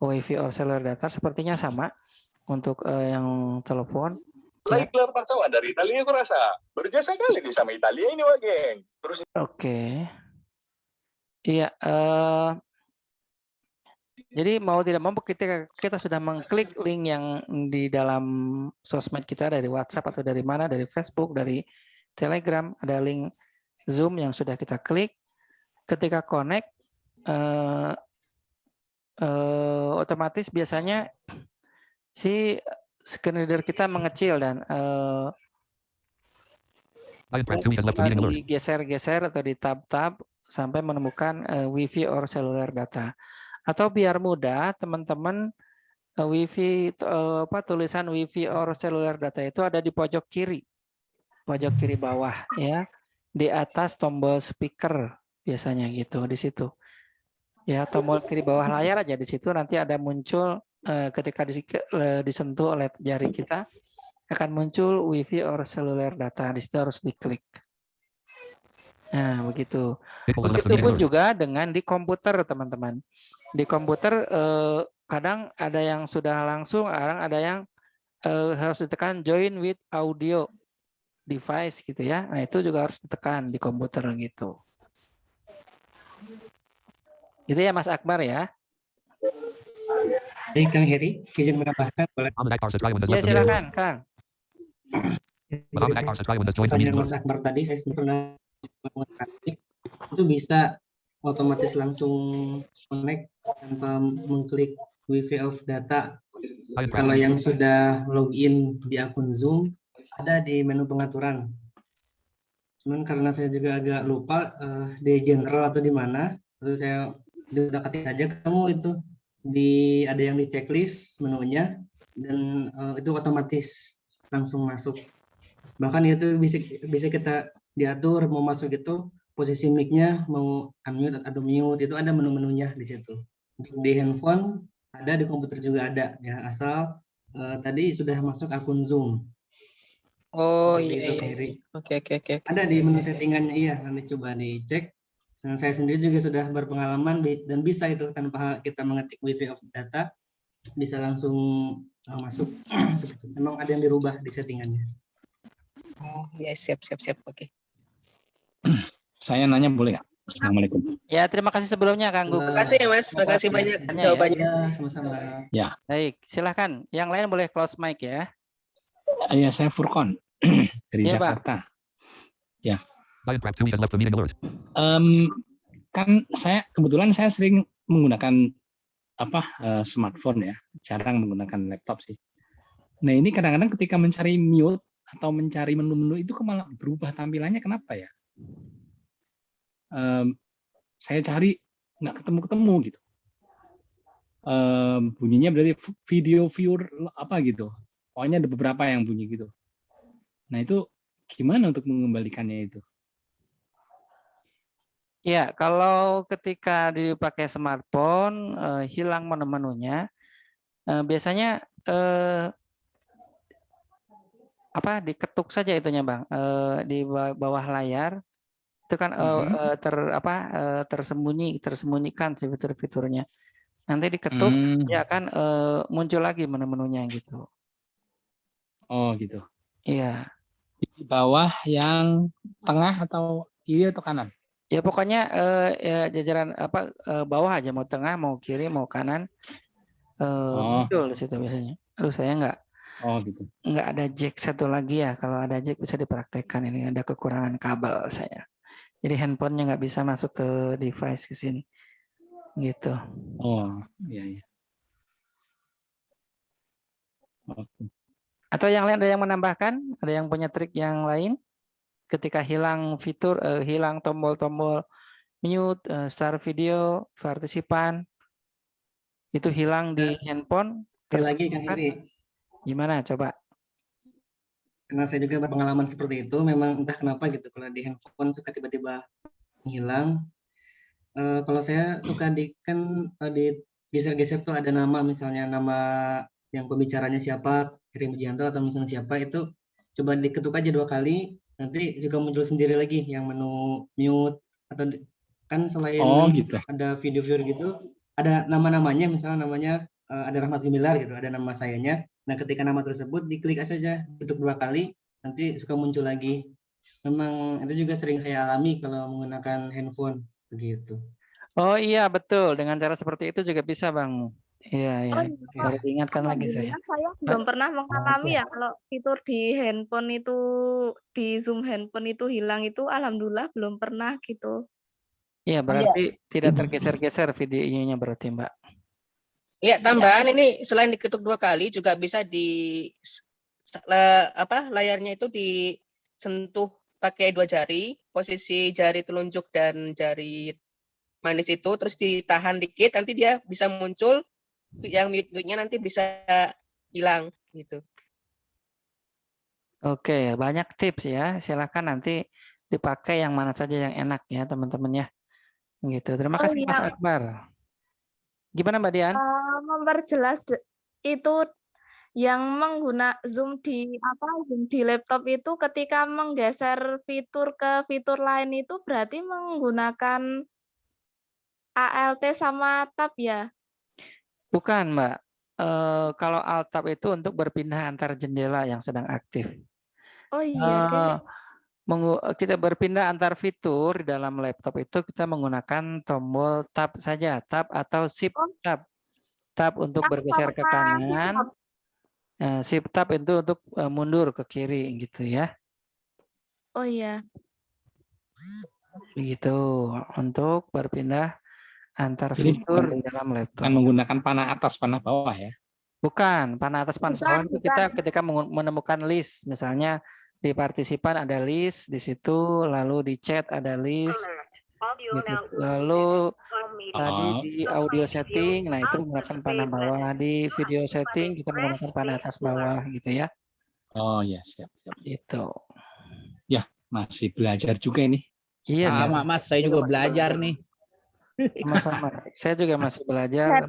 Wi-Fi or cellular data, sepertinya sama untuk yang telepon. Laikler Pansawa dari Italia, aku rasa berjasa kali nih sama Italia ini, Wak, geng. Terus Oke. Iya, jadi mau tidak mau kita sudah mengklik link yang di dalam sosmed kita, dari WhatsApp atau dari mana, dari Facebook, dari Telegram, ada link Zoom yang sudah kita klik. Ketika connect, otomatis biasanya si screen reader kita mengecil dan digeser-geser atau ditab-tab sampai menemukan Wi-Fi or cellular data. Atau biar mudah, teman-teman, Wi-Fi tulisan Wi-Fi or cellular data itu ada di pojok kiri bawah ya, di atas tombol speaker biasanya gitu, di situ. Ya, tombol kiri bawah layar aja, di situ nanti ada muncul ketika disentuh oleh jari kita akan muncul Wi-Fi or cellular data, di situ harus diklik. Nah, begitu. Begitupun juga dengan di komputer, teman-teman. Di komputer kadang ada yang sudah langsung, kadang ada yang harus ditekan join with audio device gitu ya. Nah, itu juga harus ditekan di komputer gitu. Itu ya Mas Akbar ya. Baik, Kang Heri, izin menambahkan boleh? Ya, silakan, Kang. Pertanyaan Mas Akbar tadi saya pernah itu bisa otomatis langsung connect tanpa mengklik Wi-Fi of data. Kalau yang sudah login di akun Zoom ada di menu pengaturan. Cuman karena saya juga agak lupa di general atau di mana, lalu saya udah ketik aja kamu itu ada yang di checklist menunya dan itu otomatis langsung masuk. Bahkan itu bisa kita diatur mau masuk itu posisi mic-nya mau unmute atau mute, itu ada menu-menunya di situ. Untuk di handphone ada, di komputer juga ada ya, asal tadi sudah masuk akun Zoom. Oh iya. Oke. Ada di menu settingannya, iya, nanti coba dicek. Saya sendiri juga sudah berpengalaman dan bisa itu tanpa kita mengetik Wi-Fi of data bisa langsung masuk. Memang ada yang dirubah di settingannya. Oh, ya siap. Oke. Saya nanya boleh nggak? Assalamualaikum. Ya, terima kasih sebelumnya Kang Gugu. Terima kasih ya Mas, terima kasih banyak Ya. jawabannya. Ya, sama-sama. Baik, silahkan. Yang lain boleh close mic ya. Ya, saya Furkon dari Iya, Pak. Jakarta. Ya. Diagram 2 has left the meeting alert. Kan kebetulan saya sering menggunakan smartphone ya, jarang menggunakan laptop sih. Nah ini kadang-kadang ketika mencari mute atau mencari menu-menu itu malah berubah tampilannya, kenapa ya? Saya cari nggak ketemu gitu. Bunyinya berarti video viewer apa gitu. Pokoknya ada beberapa yang bunyi gitu. Nah itu gimana untuk mengembalikannya itu? Ya, kalau ketika dipakai smartphone hilang menu-menunya, biasanya diketuk saja itunya Bang, di bawah layar itu kan tersembunyikan si fitur-fiturnya. Nanti diketuk dia akan muncul lagi menu-menunya gitu. Oh gitu. Iya. Di bawah yang tengah atau kiri atau kanan? Ya pokoknya jajaran bawah aja, mau tengah, mau kiri, mau kanan, muncul di situ biasanya. Saya nggak ada jack satu lagi ya. Kalau ada jack bisa dipraktekkan, ini ada kekurangan kabel saya. Jadi handphonenya nggak bisa masuk ke device ke sini, gitu. Oh iya. Atau yang lain ada yang menambahkan? Ada yang punya trik yang lain? Ketika hilang fitur, hilang tombol-tombol mute, start video, partisipan, itu hilang di handphone. Lagi Kang Heri. Gimana coba? Karena saya juga berpengalaman seperti itu, memang entah kenapa gitu, kalau di handphone suka tiba-tiba hilang. Kalau saya suka di geser tuh ada nama, misalnya nama yang pembicaranya siapa, Heri Mujianto atau misalnya siapa, itu coba diketuk aja 2 kali, nanti juga muncul sendiri lagi yang menu mute, atau kan selain gitu. ada video viewer gitu, ada nama-namanya, misalnya namanya ada Rahmat Gumilar gitu, ada nama sayanya. Nah ketika nama tersebut diklik saja, ketuk 2 kali, nanti suka muncul lagi. Memang itu juga sering saya alami kalau menggunakan handphone begitu. Oh iya betul, dengan cara seperti itu juga bisa Bang. Iya. Baru diingatkan lagi saya. Saya belum pernah mengalami ya kalau fitur di handphone itu, di Zoom handphone itu hilang itu, alhamdulillah belum pernah gitu. Iya, berarti tidak tergeser-geser videonya berarti Mbak. Iya, tambahan ini selain diketuk 2 kali juga bisa layarnya itu disentuh pakai 2 jari, posisi jari telunjuk dan jari manis itu, terus ditahan dikit, nanti dia bisa muncul, yang mute-nya nanti bisa hilang gitu. Oke, banyak tips ya. Silakan nanti dipakai yang mana saja yang enak ya teman-teman ya. Gitu. Terima kasih Mas Akbar. Gimana Mbak Dian? Memperjelas itu yang Zoom di laptop itu ketika menggeser fitur ke fitur lain itu berarti menggunakan ALT sama tab ya? Bukan Mbak. Kalau Alt Tab itu untuk berpindah antar jendela yang sedang aktif. Oh iya. Kita berpindah antar fitur di dalam laptop itu kita menggunakan tombol tab saja, tab atau shift tab. Tab untuk bergeser ke kanan, shift tab itu untuk mundur ke kiri gitu ya. Oh iya. Begitu untuk berpindah antar fitur di dalam laptop. Bukan menggunakan panah atas, panah bawah ya? Bukan, panah atas, panah bawah itu kita ketika menemukan list, misalnya di partisipan ada list di situ, lalu di chat ada list, gitu. Lalu tadi di audio setting, nah itu menggunakan panah bawah, di video setting kita menggunakan panah atas bawah gitu ya. Oh ya, siap. Itu. Ya, masih belajar juga ini. Iya, sama Mas, saya juga belajar nih. Sama-sama. Saya juga masih belajar.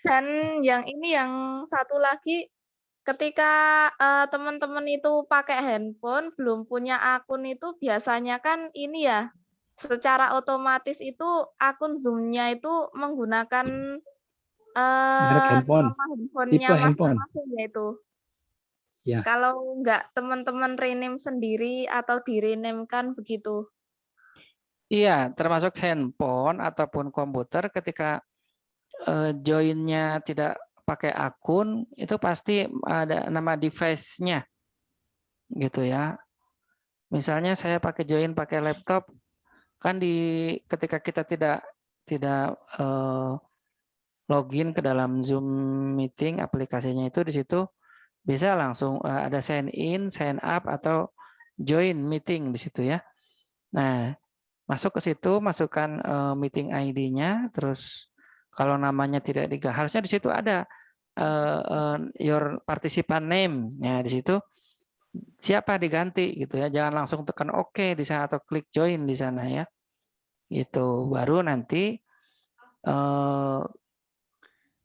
Dan yang ini yang satu lagi, ketika teman-teman itu pakai handphone belum punya akun itu biasanya kan ini ya, secara otomatis itu akun Zoom-nya itu menggunakan handphone. nama handphonenya masing-masing ya itu. Ya. Kalau nggak teman-teman rename sendiri atau di-rename-kan begitu. Iya, termasuk handphone ataupun komputer ketika join-nya tidak pakai akun, itu pasti ada nama device-nya gitu ya. Misalnya saya pakai join pakai laptop, kan ketika kita tidak login ke dalam Zoom meeting aplikasinya itu di situ bisa langsung ada sign in, sign up atau join meeting di situ ya. Nah, masuk ke situ, masukkan meeting ID-nya, terus kalau namanya tidak diganti, harusnya di situ ada your participant name. Ya, di situ siapa diganti gitu ya. Jangan langsung tekan OK di sana atau klik join di sana ya. Itu baru nanti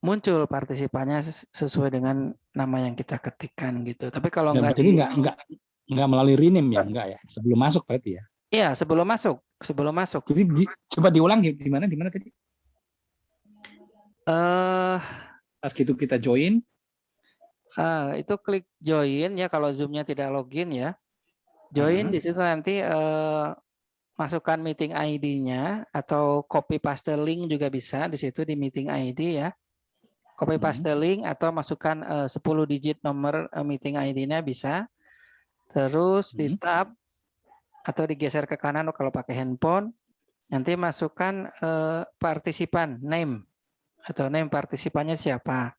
muncul partisipannya sesuai dengan nama yang kita ketikkan gitu. Tapi kalau enggak Jadi nggak melalui rename ya, enggak ya. Sebelum masuk berarti ya. Iya, sebelum masuk. Jadi coba diulang gimana tadi? Pas gitu kita join. Itu klik join ya kalau Zoom-nya tidak login ya. Join di situ nanti masukkan meeting ID-nya atau copy paste link juga bisa di situ di meeting ID ya. Copy paste link atau masukkan 10 digit nomor meeting ID-nya bisa. Terus di tab atau digeser ke kanan kalau pakai handphone. Nanti masukkan partisipan name atau name partisipannya siapa.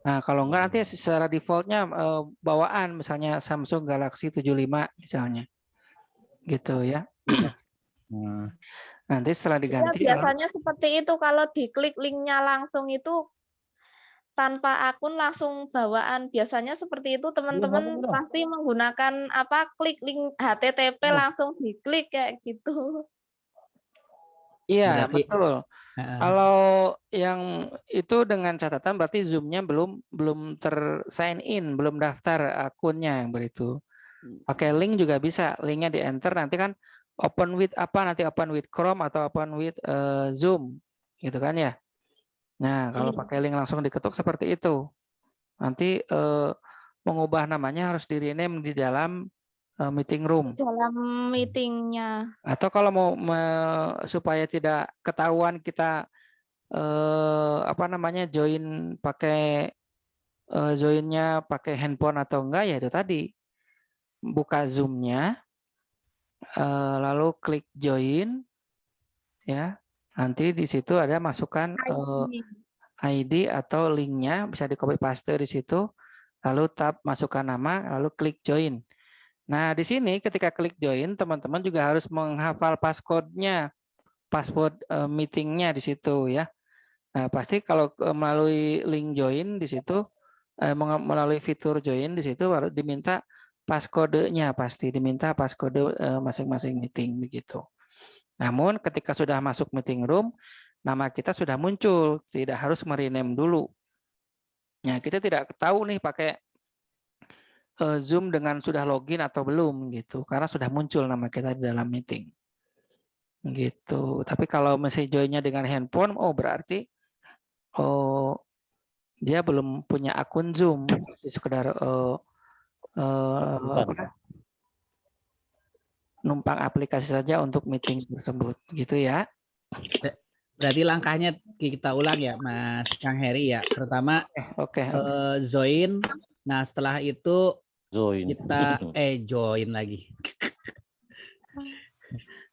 Nah, kalau enggak nanti secara defaultnya bawaan misalnya Samsung Galaxy 75 misalnya. Gitu ya. Nanti setelah diganti biasanya seperti itu, kalau diklik linknya langsung itu tanpa akun langsung bawaan. Biasanya seperti itu teman-teman pasti menggunakan klik link HTTP langsung diklik kayak gitu. Iya, betul. Kalau yang itu dengan catatan berarti Zoom-nya belum sign in, belum daftar akunnya yang begitu. Pakai link juga bisa, linknya di enter nanti kan open with nanti open with Chrome atau open with Zoom, gitu kan ya. Nah, kalau pakai link langsung diketuk seperti itu. Nanti mengubah namanya harus di-rename di dalam meeting room. Di dalam meetingnya. Atau kalau mau supaya tidak ketahuan kita join pakai joinnya pakai handphone atau enggak ya itu tadi buka Zoom-nya lalu klik join ya. Nanti di situ ada masukkan ID atau linknya bisa di copy paste di situ, lalu tab masukkan nama, lalu klik join. Nah di sini ketika klik join teman-teman juga harus menghafal password-nya, password meetingnya di situ ya. Nah pasti kalau melalui link join di situ, melalui fitur join di situ baru diminta passcode-nya, pasti diminta passcode masing-masing meeting begitu. Namun ketika sudah masuk meeting room, nama kita sudah muncul, tidak harus merename dulu. Ya, kita tidak tahu nih pakai Zoom dengan sudah login atau belum gitu, karena sudah muncul nama kita di dalam meeting. Gitu. Tapi kalau masih joinnya dengan handphone, berarti dia belum punya akun Zoom, masih sekedar numpang aplikasi saja untuk meeting tersebut, gitu ya. Berarti langkahnya kita ulang ya, Mas Kang Heri ya. Pertama, join. Nah, setelah itu kita join lagi.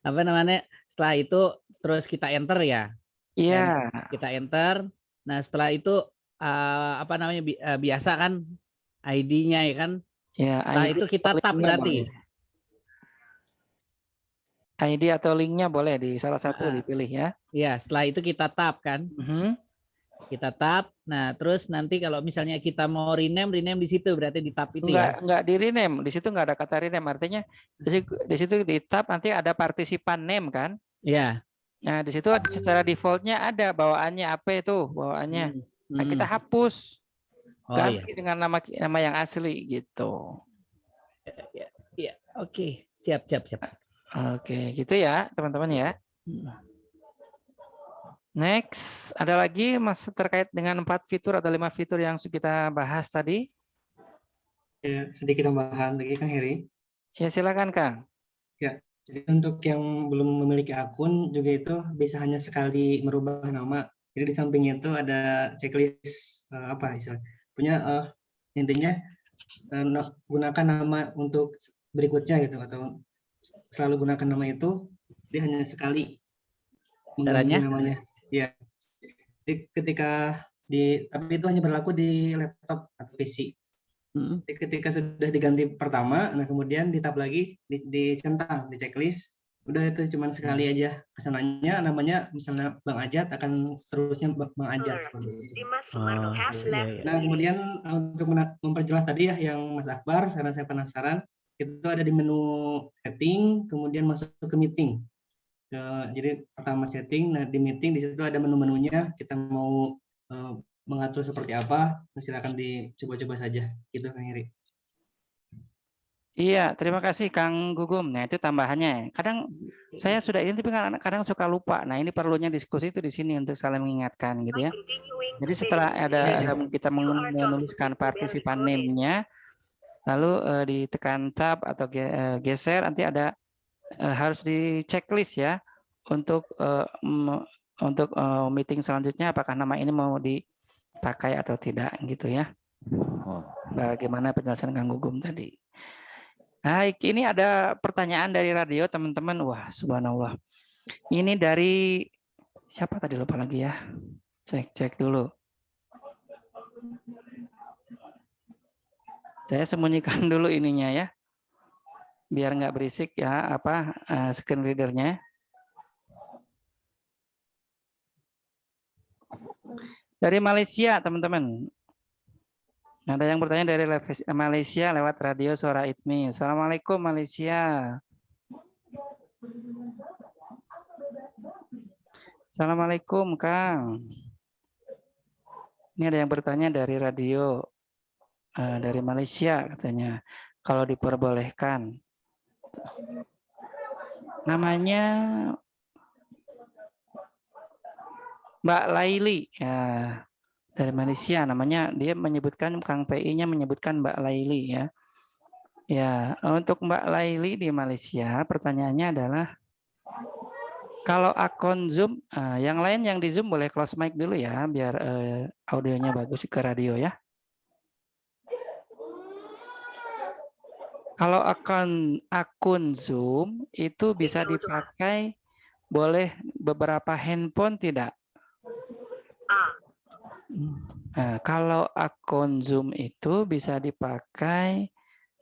Apa namanya? Setelah itu terus kita enter ya. Iya. Kita enter. Nah, setelah itu biasa kan ID-nya ya kan? Ya, setelah itu kita tap berarti. ID atau linknya boleh di salah satu dipilih ya. Iya, setelah itu kita tap kan. Kita tap. Nah, terus nanti kalau misalnya kita mau rename di situ berarti di tap itu ya. Enggak di rename, di situ enggak ada kata rename, artinya di situ di tap nanti ada partisipan name kan? Iya. Nah, di situ secara defaultnya ada bawaannya apa itu bawaannya. Nah, kita hapus. Ganti dengan nama yang asli gitu. Iya, oke. Siap. Oke, gitu ya, teman-teman ya. Next, ada lagi Mas terkait dengan 4 fitur atau 5 fitur yang kita bahas tadi? Ya, sedikit tambahan lagi Kang Heri. Ya silakan Kang. Ya, jadi untuk yang belum memiliki akun juga itu bisa hanya sekali merubah nama. Jadi di sampingnya itu ada checklist apa istilahnya. Punya intinya gunakan nama untuk berikutnya gitu atau selalu gunakan nama itu. Jadi hanya sekali mengganti namanya. Ya. Jadi ketika tapi itu hanya berlaku di laptop atau PC. Jadi ketika sudah diganti pertama, nah kemudian di tab lagi dicentang di checklist, udah itu cuma sekali aja kesananya, namanya misalnya Bang Ajat akan seterusnya Bang Ajat seperti itu. Nah kemudian untuk memperjelas tadi ya yang Mas Akbar, karena saya penasaran, itu ada di menu setting, kemudian masuk ke meeting. Jadi pertama setting, nah di meeting di situ ada menu-menunya, kita mau mengatur seperti apa, silakan dicoba-coba saja, gitu Kang Heri. Iya, terima kasih Kang Gugum. Nah itu tambahannya. Kadang saya sudah ini tapi kadang suka lupa. Nah ini perlunya diskusi itu di sini untuk saling mengingatkan gitu ya. Jadi setelah ada kita menuliskan partisipan name-nya, lalu ditekan tab atau geser, nanti ada harus di checklist ya untuk meeting selanjutnya apakah nama ini mau dipakai atau tidak gitu ya. Bagaimana penjelasan Kang Gugum tadi. Baik, ini ada pertanyaan dari radio teman-teman. Wah, subhanallah. Ini dari siapa tadi lupa lagi ya. Cek dulu. Saya sembunyikan dulu ininya ya. Biar nggak berisik ya screen readernya. Dari Malaysia, teman-teman. Ada yang bertanya dari Malaysia lewat radio Suara ITMI. Assalamualaikum Malaysia. Assalamualaikum Kang. Ini ada yang bertanya dari radio dari Malaysia katanya. Kalau diperbolehkan. Namanya Mbak Laili. Ya. Dari Malaysia namanya, dia menyebutkan Kang PI-nya menyebutkan Mbak Laili ya. Ya, untuk Mbak Laili di Malaysia pertanyaannya adalah kalau akun Zoom, yang lain yang di Zoom boleh close mic dulu ya biar audionya bagus ke radio ya. Kalau akun Zoom itu bisa dipakai boleh beberapa handphone tidak? Nah, kalau akun Zoom itu bisa dipakai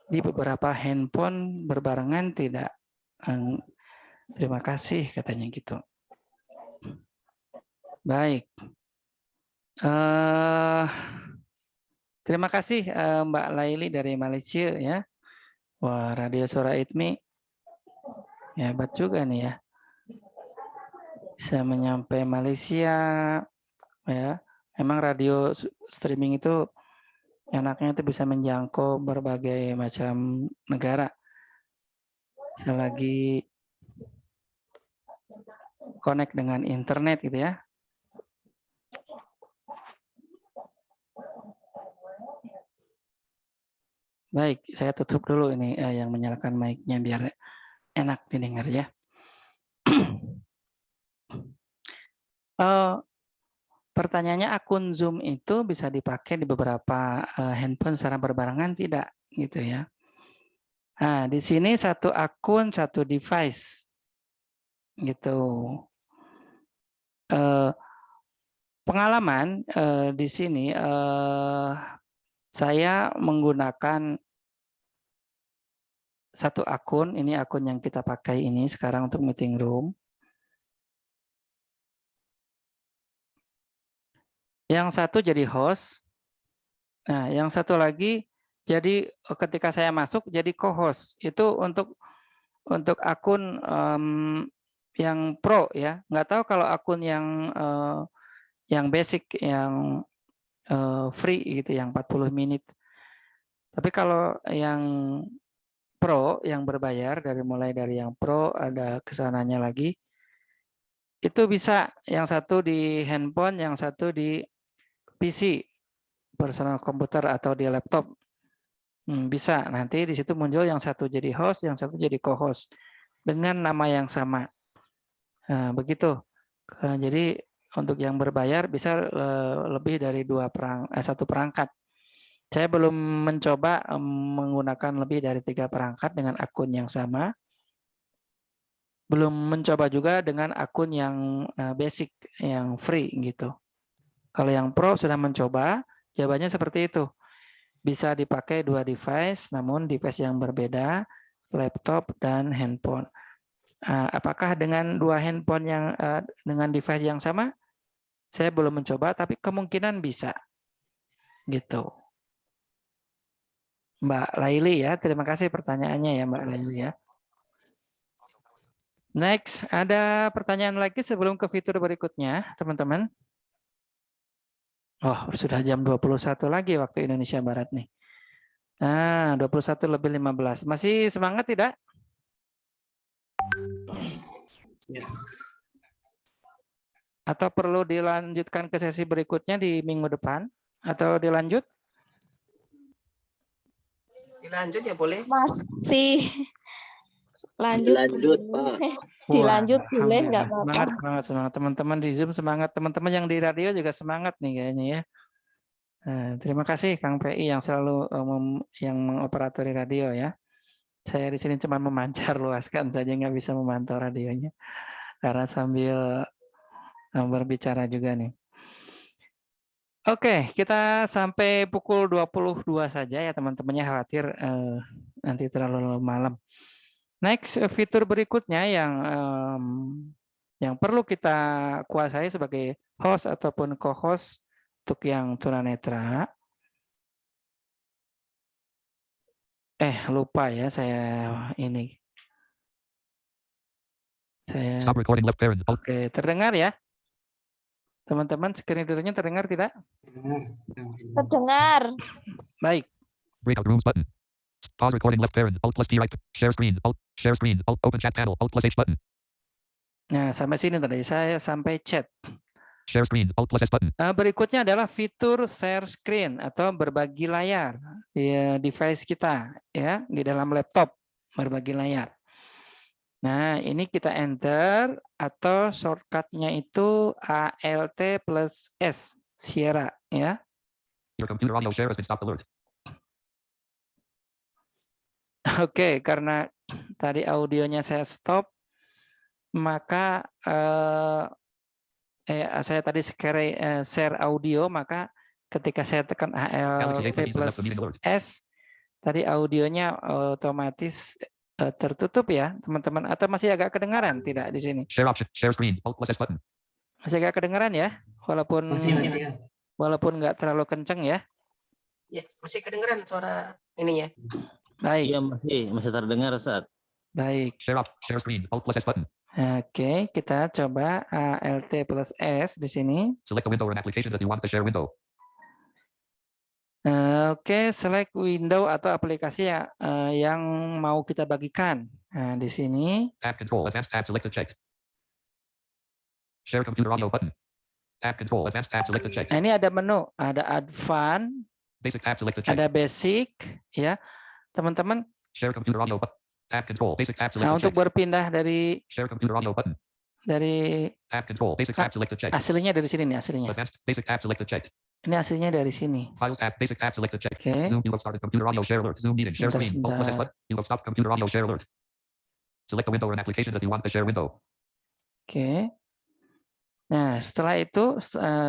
di beberapa handphone berbarengan tidak? Terima kasih katanya gitu. Baik. Terima kasih Mbak Laili dari Malaysia ya. Wah, Radio Suara ITMI hebat juga nih ya. Bisa menyampai Malaysia ya. Memang radio streaming itu enaknya itu bisa menjangkau berbagai macam negara. Selagi connect dengan internet gitu ya. Baik, saya tutup dulu ini yang menyalakan mic-nya biar enak didengar ya. Pertanyaannya akun Zoom itu bisa dipakai di beberapa handphone secara berbarengan tidak gitu ya. Nah, di sini satu akun satu device gitu. Pengalaman di sini saya menggunakan satu akun, ini akun yang kita pakai ini sekarang untuk meeting room. Yang satu jadi host. Nah, yang satu lagi jadi ketika saya masuk jadi co-host. Itu untuk akun yang pro ya. Nggak tahu kalau akun yang basic, yang free gitu, yang 40 menit. Tapi kalau yang pro, yang berbayar mulai dari yang pro ada kesananya lagi. Itu bisa yang satu di handphone, yang satu di PC, personal komputer atau di laptop. Bisa, nanti di situ muncul yang satu jadi host, yang satu jadi co-host dengan nama yang sama. Nah, begitu. Jadi untuk yang berbayar bisa lebih dari satu perangkat. Saya belum mencoba menggunakan lebih dari 3 perangkat dengan akun yang sama. Belum mencoba juga dengan akun yang basic, yang free gitu. Kalau yang pro sudah mencoba, jawabannya seperti itu. Bisa dipakai 2 device, namun device yang berbeda, laptop dan handphone. Apakah dengan 2 handphone yang dengan device yang sama? Saya belum mencoba, tapi kemungkinan bisa. Gitu. Mbak Laili ya, terima kasih pertanyaannya ya Mbak Laili ya. Next, ada pertanyaan lagi sebelum ke fitur berikutnya, teman-teman. Oh, sudah jam 21 lagi waktu Indonesia Barat nih. 21:15. Masih semangat tidak? Ya. Atau perlu dilanjutkan ke sesi berikutnya di minggu depan? Atau dilanjut? Dilanjut ya boleh? Masih lanjut. Lanjut, Pak. Dilanjut boleh nggak Semangat, apa-apa. semangat, semangat. Teman-teman di Zoom semangat. Teman-teman yang di radio juga semangat nih kayaknya ya. Terima kasih Kang PI yang selalu yang mengoperatori radio ya. Saya di sini cuma memancar luaskan saja, nggak bisa memantau radionya karena sambil berbicara juga nih. Oke, kita sampai pukul 22 saja ya teman-temannya, khawatir nanti terlalu malam. Next, fitur berikutnya yang perlu kita kuasai sebagai host ataupun co-host untuk yang tunanetra. Lupa ya saya ini. Stop recording left parent. Oke, terdengar ya? Teman-teman, screen reader-nya terdengar tidak? Terdengar. Baik. Breakout rooms button. Pause recording left parent. Alt plus D right. Share screen. Alt. Share screen. Alt. Open chat panel. Alt plus H button. Nah, sampai sini tadi saya sampai chat. Share screen. Alt plus S button. Berikutnya adalah fitur share screen atau berbagi layar di device kita ya, di dalam laptop berbagi layar. Nah, ini kita enter atau shortcut-nya itu ALT plus S, Sierra ya. Your computer audio share has been stopped alert. Oke, karena tadi audionya saya stop, maka saya tadi share audio, maka ketika saya tekan ALT plus S, tadi audionya otomatis tertutup ya, teman-teman. Atau masih agak kedengaran tidak di sini? Share option, share screen, Alt plus S button. Masih agak kedengaran ya, walaupun nggak terlalu kenceng ya. Ya, masih kedengeran suara ininya. Baik. Iya, masih terdengar, Ustaz. Baik. Share screen, Alt plus S button. Oke, kita coba ALT plus S di sini. Select the window or an application that you want to share window. Oke, select window atau aplikasi yang mau kita bagikan. Nah, di sini. Tab control, advanced tab selected check. Share computer audio button. Tab control, advanced tab selected check. Nah, ini ada menu, ada advance, Basic tab selected check. ada basic, ya, teman-teman. Share computer audio button. Tab control, basic tab selected Nah, untuk check. berpindah dari Share computer audio button. Dari tab control, basic tab selected check. Aslinya dari sini nih, aslinya. Advanced basic tab selected check. Ini aslinya dari sini. Files tab, basic tab selected check. Oke. Zoom, you have started computer audio share alert. Zoom meeting, share screen, Alt plus S button. You have stopped computer audio share alert. Select the window or an application that you want to share window. Oke. Nah, setelah itu,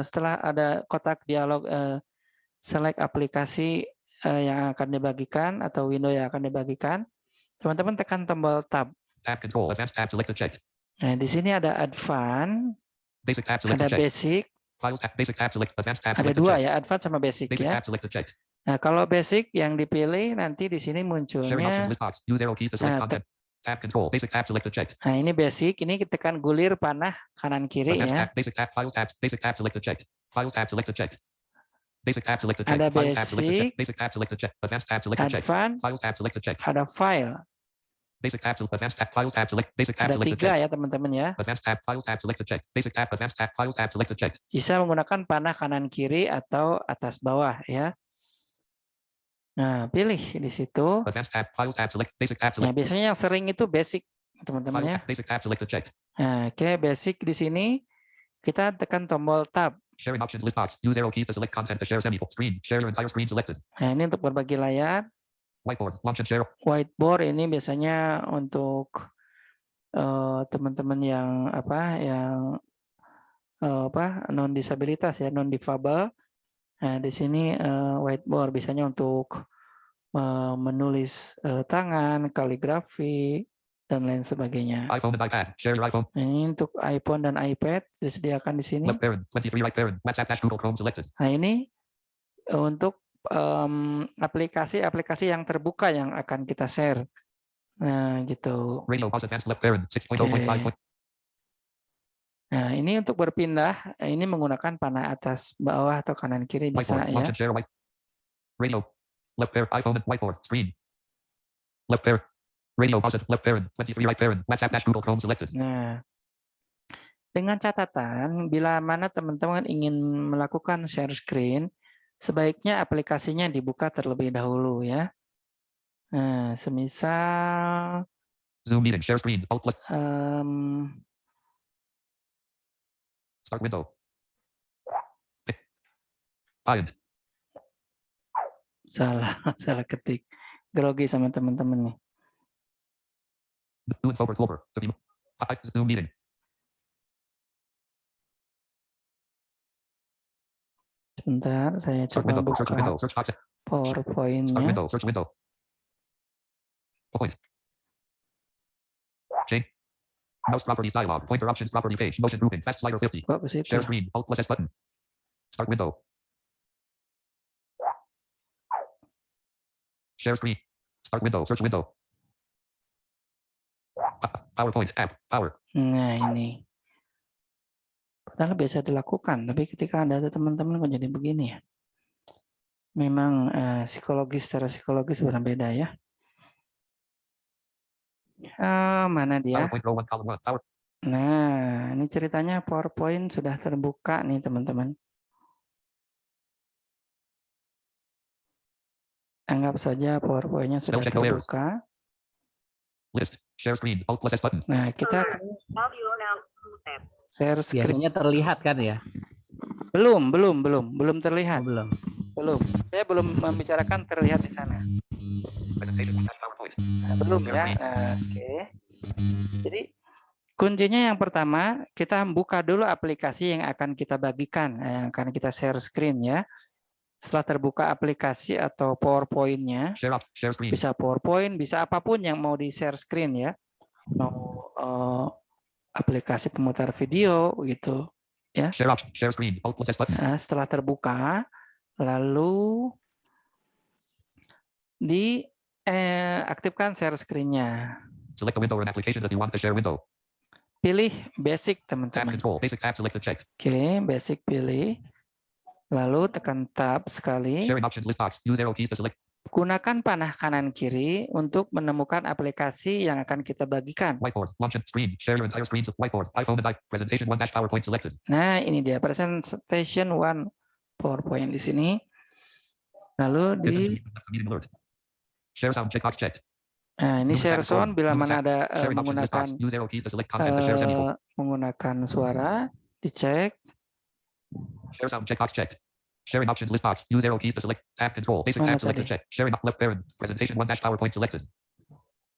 setelah ada kotak dialog select aplikasi yang akan dibagikan atau window yang akan dibagikan, teman-teman tekan tombol tab. Tab control, advanced tab selected check. Nah, di sini ada advance, basic tab selected ada check. basic, Files tab, basic tab select, advanced tab ada selected dua check. ya, advance sama basic Basic ya. tab selected check. Nah, kalau basic yang dipilih nanti di sini Sharing options munculnya. list box. Use arrow keys to select content. Tab control, basic tab selected check. Nah, ini basic, ini kita tekan gulir panah kanan kiri Advanced ya. tab, basic tab, files tab, basic tab selected check. Files tab selected check. Basic tab selected check. Ada Files tab selected check. basic, Basic tab selected check. Advanced tab selected check. advance, Files tab selected check. ada file. Basic tab, advanced tab, files tab select, basic tab Ada selected 3 check. ya teman-teman ya. Advanced tab, files tab selected check. Basic tab, advanced tab, files tab selected check. Bisa menggunakan panah kanan kiri atau atas bawah ya. Nah, pilih di situ. Advanced tab, Files tab, select, Basic tab, Nah, select, biasanya yang sering itu basic, teman-teman Files ya. tab, Basic tab, selected, checked. Nah, oke, basic di sini kita tekan tombol tab. Sharing options list box. Use arrow keys to select content to share semi screen. Share your entire screen selected. Nah, ini untuk berbagi layar. Whiteboard, launch and share. Whiteboard ini biasanya untuk teman-teman yang non disabilitas ya, non difabel. Nah, di sini whiteboard biasanya untuk menulis tangan, kaligrafi dan lain sebagainya. iPhone and iPad. Share your iPhone. Ini untuk iPhone dan iPad disediakan di sini. Left parent, 23 right parent. WhatsApp dash Google Chrome selected. Nah, ini untuk aplikasi-aplikasi yang terbuka yang akan kita share. Nah, gitu. Radio pause advanced left parent 6.0.5. Nah, ini untuk berpindah, ini menggunakan panah atas, bawah, atau kanan kiri bisa Whiteboard, launch ya. and share white. Radio, left parent, iPhone and whiteboard, screen. Left parent. Radio pause left parent, 23 right parent. WhatsApp dash Google Chrome selected. Nah, dengan catatan, bila mana teman-teman ingin melakukan share screen, sebaiknya aplikasinya dibuka terlebih dahulu ya. Nah, semisal Zoom meeting, share screen, Alt plus. Start window. Find. Salah ketik. Grogi sama teman-teman nih. Zoom over Clover. Zoom meeting. Sebentar, saya coba buka PowerPoint-nya. Start window, search window. Point. Change. Mouse properties dialog. Pointer options property page. Motion grouping. Fast slider 50. Kok ke situ? Share screen. Alt plus S button. Start window. Share screen. Start window. Search window. PowerPoint app. Power. Nah, ini. Padahal biasa dilakukan, tapi ketika ada teman-teman kok jadi begini ya. Memang secara psikologis berbeda ya. Mana dia? Nah, ini ceritanya PowerPoint sudah terbuka nih teman-teman. Anggap saja PowerPoint-nya sudah terbuka. List, share screen, Alt plus S button. Nah, kita share screen. Biasanya terlihat kan ya? Belum terlihat. Belum. Saya belum membicarakan terlihat di sana. Nah, belum ya. Oke. Jadi kuncinya yang pertama, kita buka dulu aplikasi yang akan kita bagikan, yang akan kita share screen ya. Setelah terbuka aplikasi atau PowerPoint-nya, bisa PowerPoint, bisa apapun yang mau di share screen ya. Mau aplikasi pemutar video gitu ya. Share screen, Alt plus S button. Nah, setelah terbuka, lalu aktifkan share screen-nya. Select the window or an application that you want to share window. Pilih basic teman-teman. Basic tab selected check. Oke, basic pilih. Lalu tekan tab sekali. Sharing options list box. Use arrow keys to select. Gunakan panah kanan kiri untuk menemukan aplikasi yang akan kita bagikan. Whiteboard, launch and screen. Share your entire screen. Whiteboard, iPhone and presentation 1 dash PowerPoint selected. Nah, ini dia presentation 1 PowerPoint di sini. Lalu di share sound checkbox checked. Nah, ini share sound bila mana ada menggunakan suara dicek. Share sound checkbox checked. Sharing options list box. Use arrow keys to select. Tab control. Basic tab selected check. Sharing left parent. Presentation 1 dash PowerPoint selected.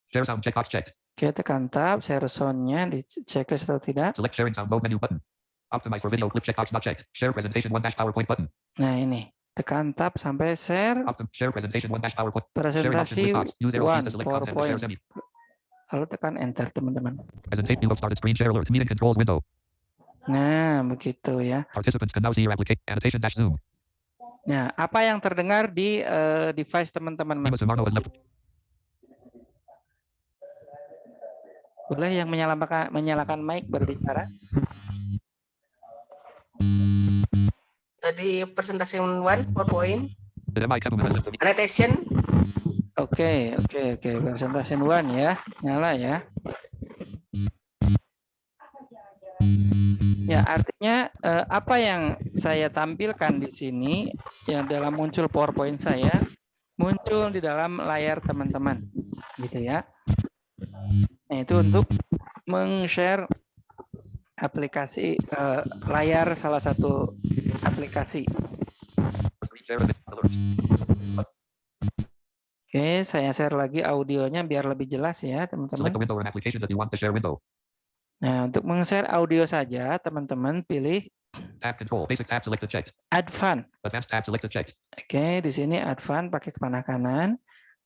Share sound checkbox checked. Oke, tekan tab. Share sound-nya di checklist atau tidak. Select sharing sound mode menu button. Optimize for video clip checkbox not checked. Share presentation 1 dash PowerPoint button. Nah, ini. Tekan tab sampai share. Share presentation 1 dash PowerPoint. Presentasi 1 PowerPoint. Lalu tekan enter teman-teman. Presentation of started screen share alert. Meeting controls window. Nah, begitu ya. Participants can now see your application. Annotation dash Zoom. Nah, apa yang terdengar di device teman-teman? Boleh yang menyalakan mic berbicara? Tadi presentasi 1 PowerPoint. Annotation. Oke. Presentasi 1 ya. Nyala ya. Ya, artinya apa yang saya tampilkan di sini yang dalam muncul PowerPoint saya muncul di dalam layar teman-teman, gitu ya. Nah, itu untuk meng-share aplikasi layar salah satu aplikasi. Oke, saya share lagi audionya biar lebih jelas ya, teman-teman. Select the window or an application that you want to share window. Nah, untuk meng-share audio saja, teman-teman pilih Tab control. Basic tab selected checked. Advanced. Advanced tab selected checked. Oke, di sini Advanced pakai panah kanan,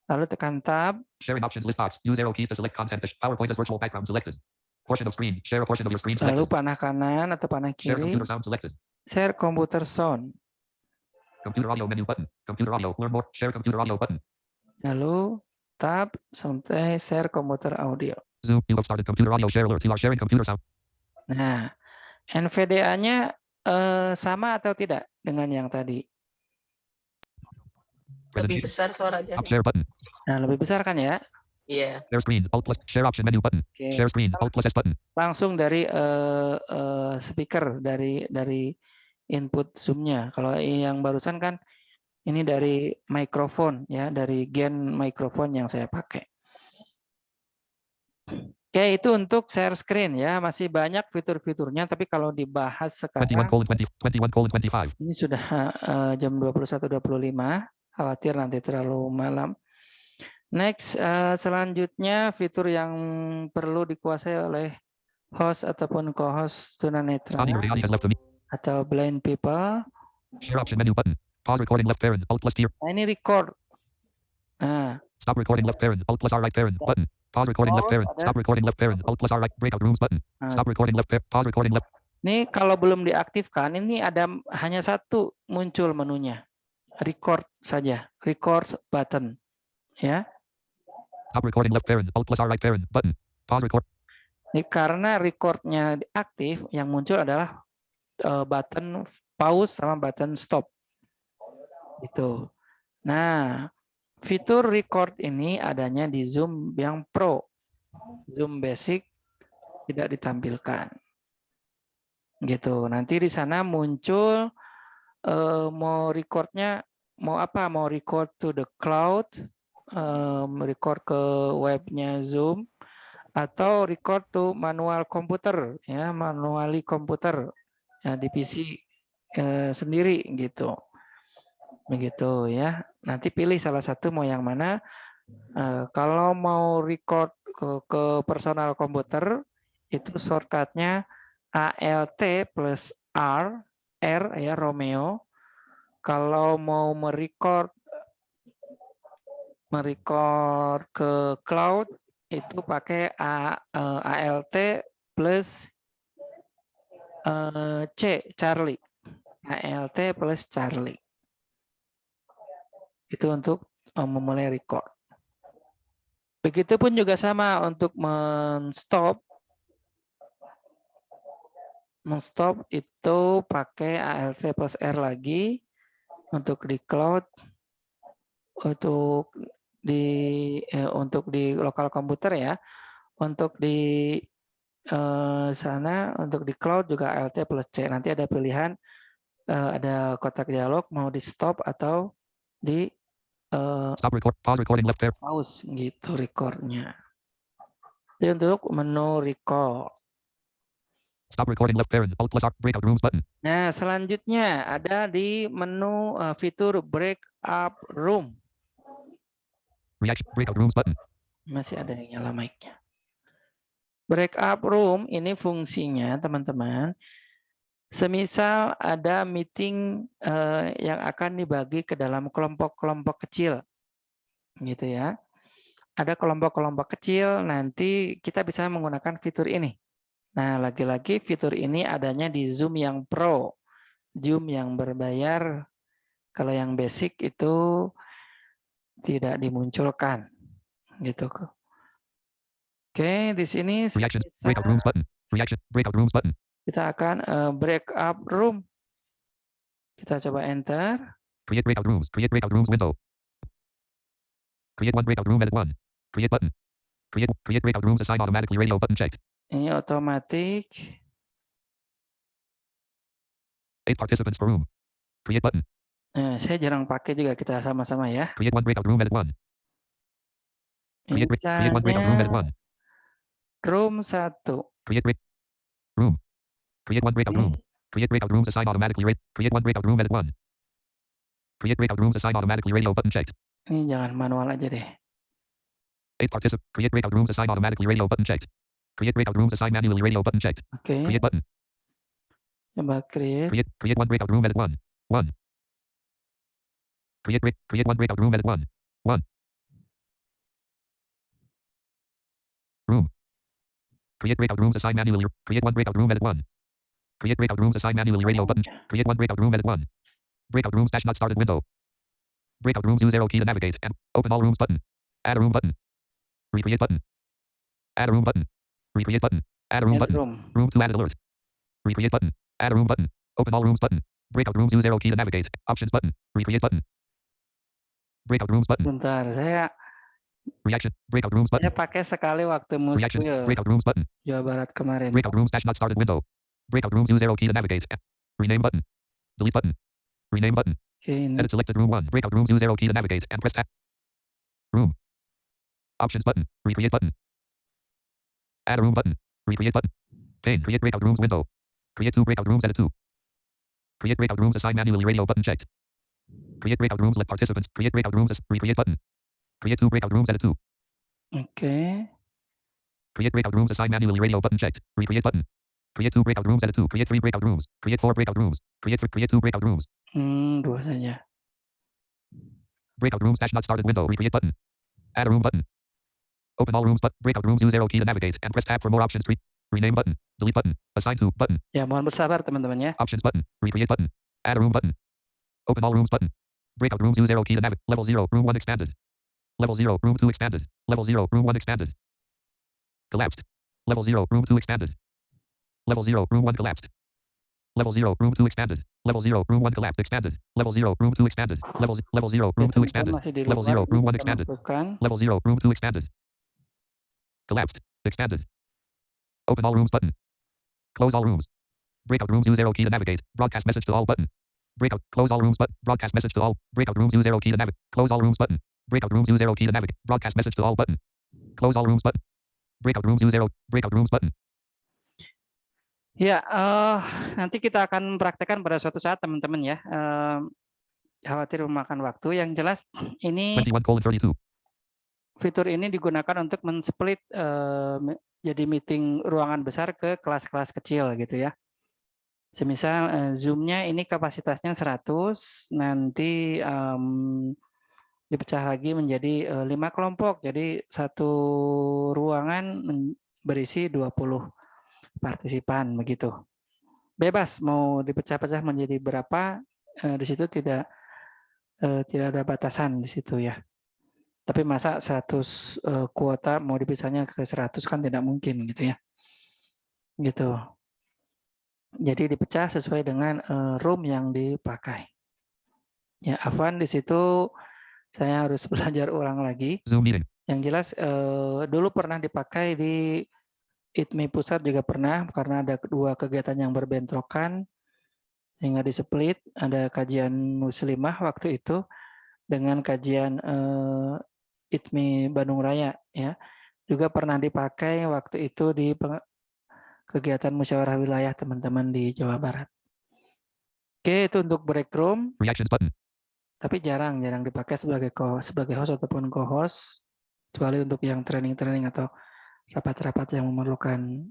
lalu tekan Tab. Sharing options list box. Use arrow keys to select content. PowerPoint as virtual background selected. Portion of screen. Share a portion of your screen Lalu selected. panah kanan atau panah Share kiri. computer sound selected. Share computer sound. Computer audio menu button. Computer audio. Learn more. Share computer audio button. Lalu Tab sampai share computer audio. Zoom. You have started computer audio share alert. You are sharing computer sound. Nah, NVDA-nya sama atau tidak dengan yang tadi? Lebih besar suaranya. Up share button. Nah, lebih besar kan ya? Iya. Share screen. Alt plus share option menu button. Oke. Share screen. Alt plus S button. Langsung dari speaker dari input Zoom-nya. Kalau yang barusan kan ini dari mikrofon ya, dari gen mikrofon yang saya pakai. Oke, itu untuk share screen ya, masih banyak fitur-fiturnya, tapi kalau dibahas sekarang 21:25. ini sudah jam 21.25, khawatir nanti terlalu malam. Next, selanjutnya fitur yang perlu dikuasai oleh host ataupun co-host tunanetra Audio audio has left the atau blind people. share option menu button. Pause recording left parent. Alt plus T. Nah, ini record. Nah, Stop recording left parent. Alt plus R right parent button. Pause recording left parent. Stop recording left parent. Alt plus R right breakout rooms button. Stop recording left parent. Pause recording left. ini kalau belum diaktifkan, ini ada hanya satu muncul menunya. Record saja, record button. Ya. Stop recording left parent. Alt plus R right parent button. Pause record. Ini karena recordnya aktif, yang muncul adalah button pause sama button stop. Itu. Nah, fitur record ini adanya di Zoom yang Pro. Zoom Basic tidak ditampilkan. Gitu. Nanti di sana muncul mau recordnya mau apa? Mau record to the cloud, record ke webnya Zoom, atau record to manual komputer, ya manually komputer ya, di PC sendiri gitu. Begitu ya. Nanti pilih salah satu mau yang mana. Kalau mau record ke personal komputer itu shortcutnya ALT plus R ya Romeo. Kalau mau merecord ke cloud itu pakai ALT plus C Charlie. ALT plus Charlie. Itu untuk memulai record. Begitupun juga sama untuk men-stop. Men-stop itu pakai ALT plus R lagi. Untuk di cloud, untuk di lokal komputer ya. Untuk di sana, untuk di cloud juga ALT plus C. Nanti ada pilihan, ada kotak dialog mau di stop atau di Stop record. Pause recording left parent. pause gitu recordnya. Jadi untuk menu record. Stop recording left parent. Alt plus R breakout rooms button. Nah, selanjutnya ada di menu fitur breakout room. Reaction breakout rooms button. Masih ada yang nyala mic-nya. Breakout room ini fungsinya teman-teman. Semisal ada meeting yang akan dibagi ke dalam kelompok-kelompok kecil, gitu ya. Ada kelompok-kelompok kecil, nanti kita bisa menggunakan fitur ini. Nah, lagi-lagi fitur ini adanya di Zoom yang Pro, Zoom yang berbayar. Kalau yang basic itu tidak dimunculkan, gitu. Oke, di sini Reaction breakout rooms button. Reaction breakout rooms button. kita akan breakout room. Kita coba enter. Create breakout rooms. Create breakout rooms window. Create one breakout room as one. Create button. Create breakout rooms assign automatically radio button checked. Ini otomatis. 8 participants per room. Create button. Saya jarang pakai juga, kita sama-sama ya. Create one breakout room, edit one. Create one breakout room, edit one. Room 1. Create room. Create one breakout room. Create breakout rooms assign automatically. Create one breakout room, edit one. Create breakout rooms assign automatically. Radio button checked. Ini jangan manual aja deh. 8 participant. Create breakout rooms assign automatically. Radio button checked. Create breakout rooms assign manually. Radio button checked. Oke. Create button. Coba create. Create one breakout room, edit one. One. Create one breakout room, edit one. One. Room. Create breakout rooms assign manually. Create one breakout room, edit one. Create breakout rooms assign manually. Radio button. Create one breakout room, edit one. Breakout rooms dash not started window. Breakout rooms use arrow key to navigate and open all rooms button. Add a room button. Recreate button. Add a room button. Recreate button. Add a room button. Room to add alert. Recreate button. Add a room button. Open all rooms button. Breakout rooms use arrow key to navigate. Options button. Recreate button. Breakout rooms button. Bentar, saya Reaction. Breakout rooms button. saya pakai sekali waktu Reaction. muskil Breakout rooms button. Jawa Barat kemarin. Breakout rooms dash not started window. Breakout rooms use arrow key to navigate. Rename button. Delete button. Rename button. Oke, ini. Edit selected room 1. Breakout rooms use arrow key to navigate and press tab. Room. Options button. Recreate button. Add a room button. Recreate button. Pane. Create breakout rooms window. Create 2 breakout rooms, edit 2. Create breakout rooms assign manually. Radio button checked. Create breakout rooms, let participants. Create breakout rooms. Recreate button. Create 2 breakout rooms, edit 2. Oke. Create breakout rooms assign manually. Radio button checked. Recreate button. Create 2 breakout rooms, edit 2. Create 3 breakout rooms. Create 4 breakout rooms. Create 2 breakout rooms. 2 saja. Breakout rooms dash not started window. Recreate button. Add a room button. Open all rooms but breakout rooms use arrow key to navigate and press tab for more options. Rename button. Delete button. Assign to button. Ya, mohon bersabar teman-teman ya. Options button. Recreate button. Add a room button. Open all rooms button. Breakout rooms use arrow key to navigate. Level 0. Room 1 expanded. Level 0. Room 2 expanded. Level 0. Room 1 expanded. Collapsed. Level 0. Room 2 expanded. Level 0. Room 1 collapsed. Level 0. Room 2 expanded. Level 0. Room 1 collapsed. Expanded. Level 0. Room 2 expanded. Level 0. Room 2 expanded. Level 0. Room 1 expanded. Level 0. Room 2 expanded. Collapsed. Expanded. Open all rooms button. Close all rooms. Breakout rooms use arrow key to navigate. Broadcast message to all button. Breakout. Close all rooms button. Broadcast message to all. Breakout rooms use arrow key to navigate. Close all rooms button. Breakout rooms use arrow key to navigate. Broadcast message to all button. Close all rooms button. Breakout rooms use arrow. Breakout rooms button. Ya, nanti kita akan praktekkan pada suatu saat teman-teman ya. Khawatir memakan waktu. Yang jelas ini 21:32. fitur ini digunakan untuk men-split jadi meeting ruangan besar ke kelas-kelas kecil gitu ya. Semisal Zoom-nya ini kapasitasnya 100, nanti dipecah lagi menjadi 5 kelompok. Jadi satu ruangan berisi 20 partisipan begitu. Bebas mau dipecah-pecah menjadi berapa, di situ tidak ada batasan di situ ya. Tapi masa 100 kuota mau dipisahnya ke 100 kan tidak mungkin gitu ya. Gitu. Jadi dipecah sesuai dengan room yang dipakai. Ya, Afwan di situ saya harus belajar ulang lagi. Zoom meeting. Yang jelas dulu pernah dipakai di ITMI Pusat juga pernah karena ada 2 kegiatan yang berbentrokan sehingga di-split. Ada kajian muslimah waktu itu dengan kajian ITMI Bandung Raya ya. Juga pernah dipakai waktu itu di kegiatan musyawarah wilayah teman-teman di Jawa Barat. Oke, itu untuk break room. Reactions button. Tapi jarang dipakai sebagai host ataupun co-host, kecuali untuk yang training atau rapat-rapat yang memerlukan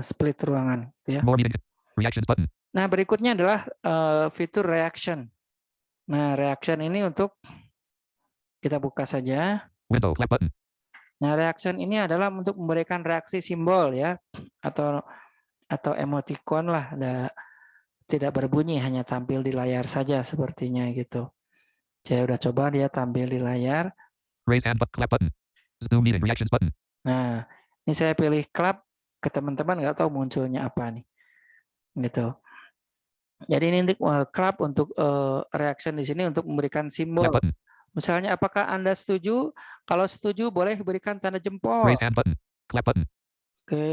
split ruangan gitu ya. More meeting. Reactions button. Nah, berikutnya adalah fitur reaction. Nah, reaction ini untuk kita buka saja. Window clap button. Nah, reaction ini adalah untuk memberikan reaksi simbol ya atau emoticon lah, tidak berbunyi, hanya tampil di layar saja sepertinya gitu. Saya udah coba dia tampil di layar. Raise hand clap button. Zoom meeting reactions button. Nah, ini saya pilih clap, ke teman-teman nggak tahu munculnya apa nih. Gitu. Jadi ini untuk clap untuk reaction di sini untuk memberikan simbol. Clap button. Misalnya apakah Anda setuju? Kalau setuju boleh berikan tanda jempol. Raise hand button. Clap button. Oke.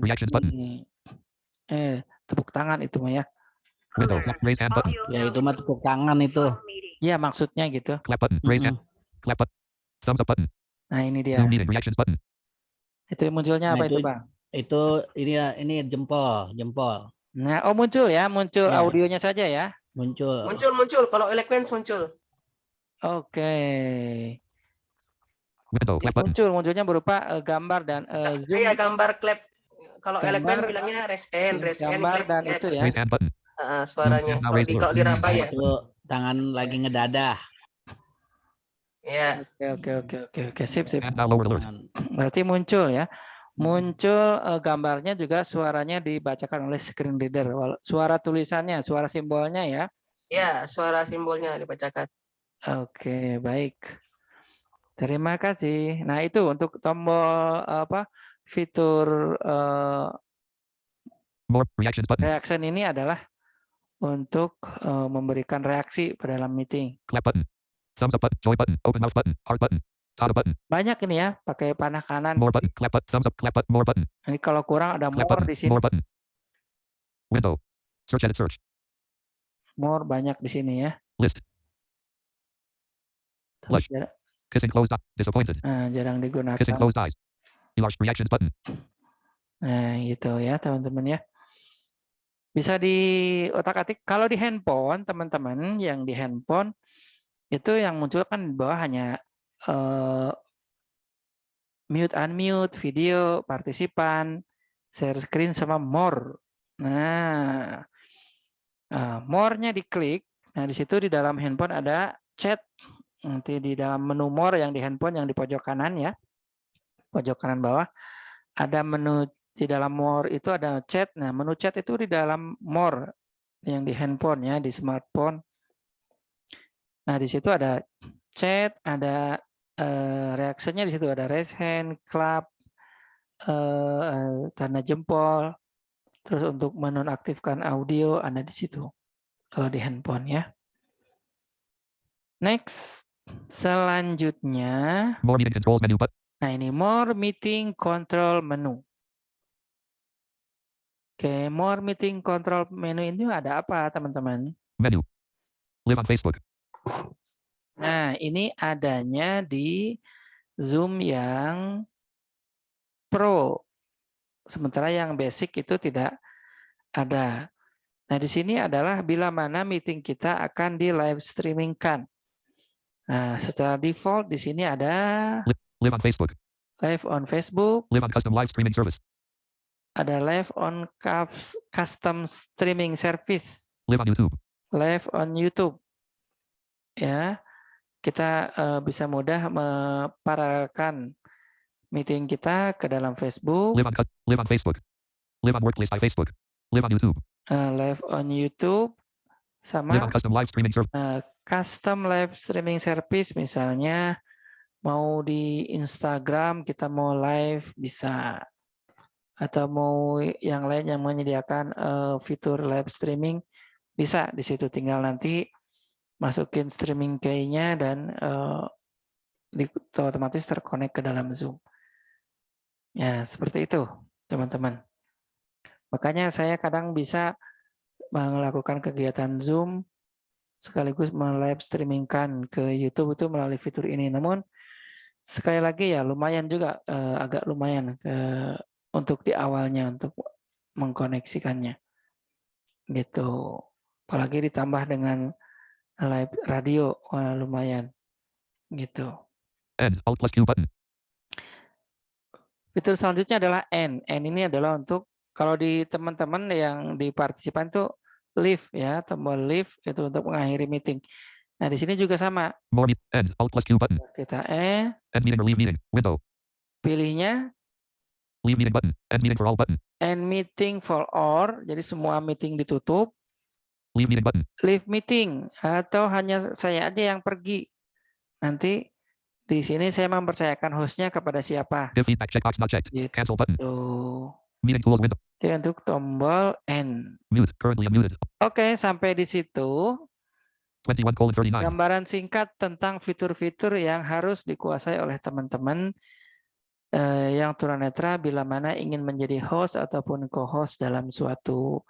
Reactions button. Tepuk tangan itu mah ya. Window. Raise hand button. Ya itu mah tepuk tangan itu. Ya maksudnya gitu. Clap button. Raise hand. Clap button. Thumbs up button. Nah ini dia. Zoom meeting reactions button. Itu munculnya Nah, apa itu Bang? Itu ini jempol. Nah, muncul ya, muncul Ya. audionya saja ya. Muncul. Muncul. Kalau Eloquence muncul. Oke. Window. Clap button. Munculnya berupa gambar dan zoom. Iya, gambar clap. Kalau Gambar, Eloquence bilangnya raise hand, gambar clap, dan clap. itu ya. Raise hand button. Suaranya. Kalau di Rapa ya. Itu tangan lagi ngedadah. Ya. Oke, sip. And now lower alert. Berarti muncul ya. Muncul gambarnya juga suaranya dibacakan oleh screen reader. Suara tulisannya, suara simbolnya ya. Ya, suara simbolnya dibacakan. Oke, baik. Terima kasih. Nah, itu untuk tombol fitur More reactions button. reaction ini adalah untuk memberikan reaksi pada dalam meeting. Clap button. Thumbs up button. Joy button. Open mouse button. Heart button. Toggle button. Banyak ini ya, pakai panah kanan. More button. Clap button. Thumbs up. Clap button. More button. Ini kalau kurang ada Clap more button. di sini. More button. Window. Search edit search. More banyak di sini ya. List. Flush. Kissing closed eye. Disappointed. Nah, jarang digunakan. Kissing closed eyes. Enlarge reactions button. Nah, gitu ya teman-teman ya. Bisa di otak-atik. Kalau di handphone, teman-teman yang di handphone itu yang muncul kan di bawah hanya mute, unmute, video, partisipan, share screen sama more. Nah, more-nya diklik. Nah, di situ di dalam handphone ada chat. Nanti di dalam menu more yang di handphone yang di pojok kanan ya. Pojok kanan bawah ada menu. Di dalam more itu ada chat. Nah, menu chat itu di dalam more yang di handphone ya, di smartphone. Nah, di situ ada chat, ada reaksinya di situ ada raise hand, clap, tanda jempol. Terus untuk menonaktifkan audio ada di situ. Kalau di handphone ya. Next, selanjutnya. More meeting controls menu button. Nah, ini more meeting control menu. Oke, more meeting control menu ini ada apa, teman-teman? Menu. Live on Facebook. Nah, ini adanya di Zoom yang Pro. Sementara yang basic itu tidak ada. Nah, di sini adalah bila mana meeting kita akan di live streamingkan. Nah, secara default di sini ada Live on Facebook. Live on Facebook. Live on custom live streaming service. Ada live on custom streaming service. Live on YouTube. Live on YouTube. Ya, kita bisa mudah memparalelkan meeting kita ke dalam Facebook. Live on Facebook. Live on Workplace by Facebook. Live on YouTube. Live on YouTube sama Live on custom live streaming service. Custom live streaming service, misalnya mau di Instagram kita mau live bisa, atau mau yang lain yang menyediakan fitur live streaming bisa. Di situ tinggal nanti masukin streaming key-nya dan otomatis terkonek ke dalam Zoom. Ya, seperti itu, teman-teman. Makanya saya kadang bisa melakukan kegiatan Zoom sekaligus live streamingkan ke YouTube itu melalui fitur ini. Namun sekali lagi ya lumayan juga, agak lumayan untuk di awalnya untuk mengkoneksikannya. Gitu. Apalagi ditambah dengan live radio, lumayan. Gitu. End. Alt plus Q button. Fitur selanjutnya adalah end. End ini adalah untuk kalau di teman-teman yang di partisipan tuh leave ya, tombol leave itu untuk mengakhiri meeting. Nah, di sini juga sama. More end. Alt plus Q button. Kita end meeting or leave meeting. Window. Pilihnya leave meeting button. End meeting for all button. End meeting for all. Jadi semua meeting ditutup. Leave meeting button. Leave meeting atau hanya saya aja yang pergi. Nanti di sini saya mempercayakan hostnya kepada siapa. Give feedback checkbox not checked. Gitu. Cancel button. Meeting tools window. Jadi untuk tombol end. Mute. Currently unmuted. Oke, sampai di situ. 21:39. Gambaran singkat tentang fitur-fitur yang harus dikuasai oleh teman-teman yang tunanetra bila mana ingin menjadi host ataupun co-host dalam suatu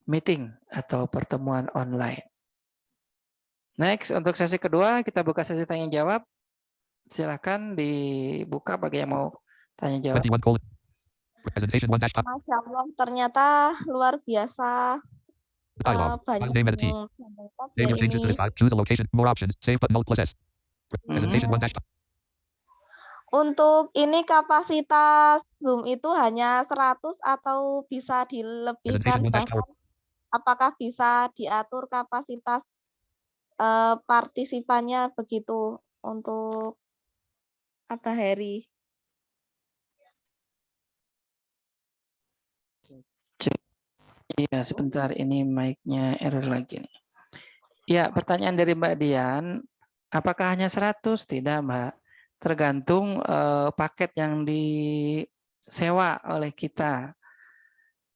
meeting atau pertemuan online. Next, untuk sesi kedua kita buka sesi tanya jawab. Silakan dibuka bagi yang mau tanya jawab. 21 Presentation 1 dash top. Masya Allah, ternyata luar biasa Dialog. banyak File name edit T. yang Save your changes to this ini. file. Choose a location. More options. Save button Alt plus S. Presentation 1 dash top. Untuk ini kapasitas Zoom itu hanya 100 atau bisa dilebihkan, Presentation 1 dash bahkan tower. apakah bisa diatur kapasitas partisipannya begitu untuk Abah Heri? Iya, sebentar, ini mic-nya error lagi nih. Ya, pertanyaan dari Mbak Dian, apakah hanya 100? Tidak, Mbak. Tergantung paket yang disewa oleh kita.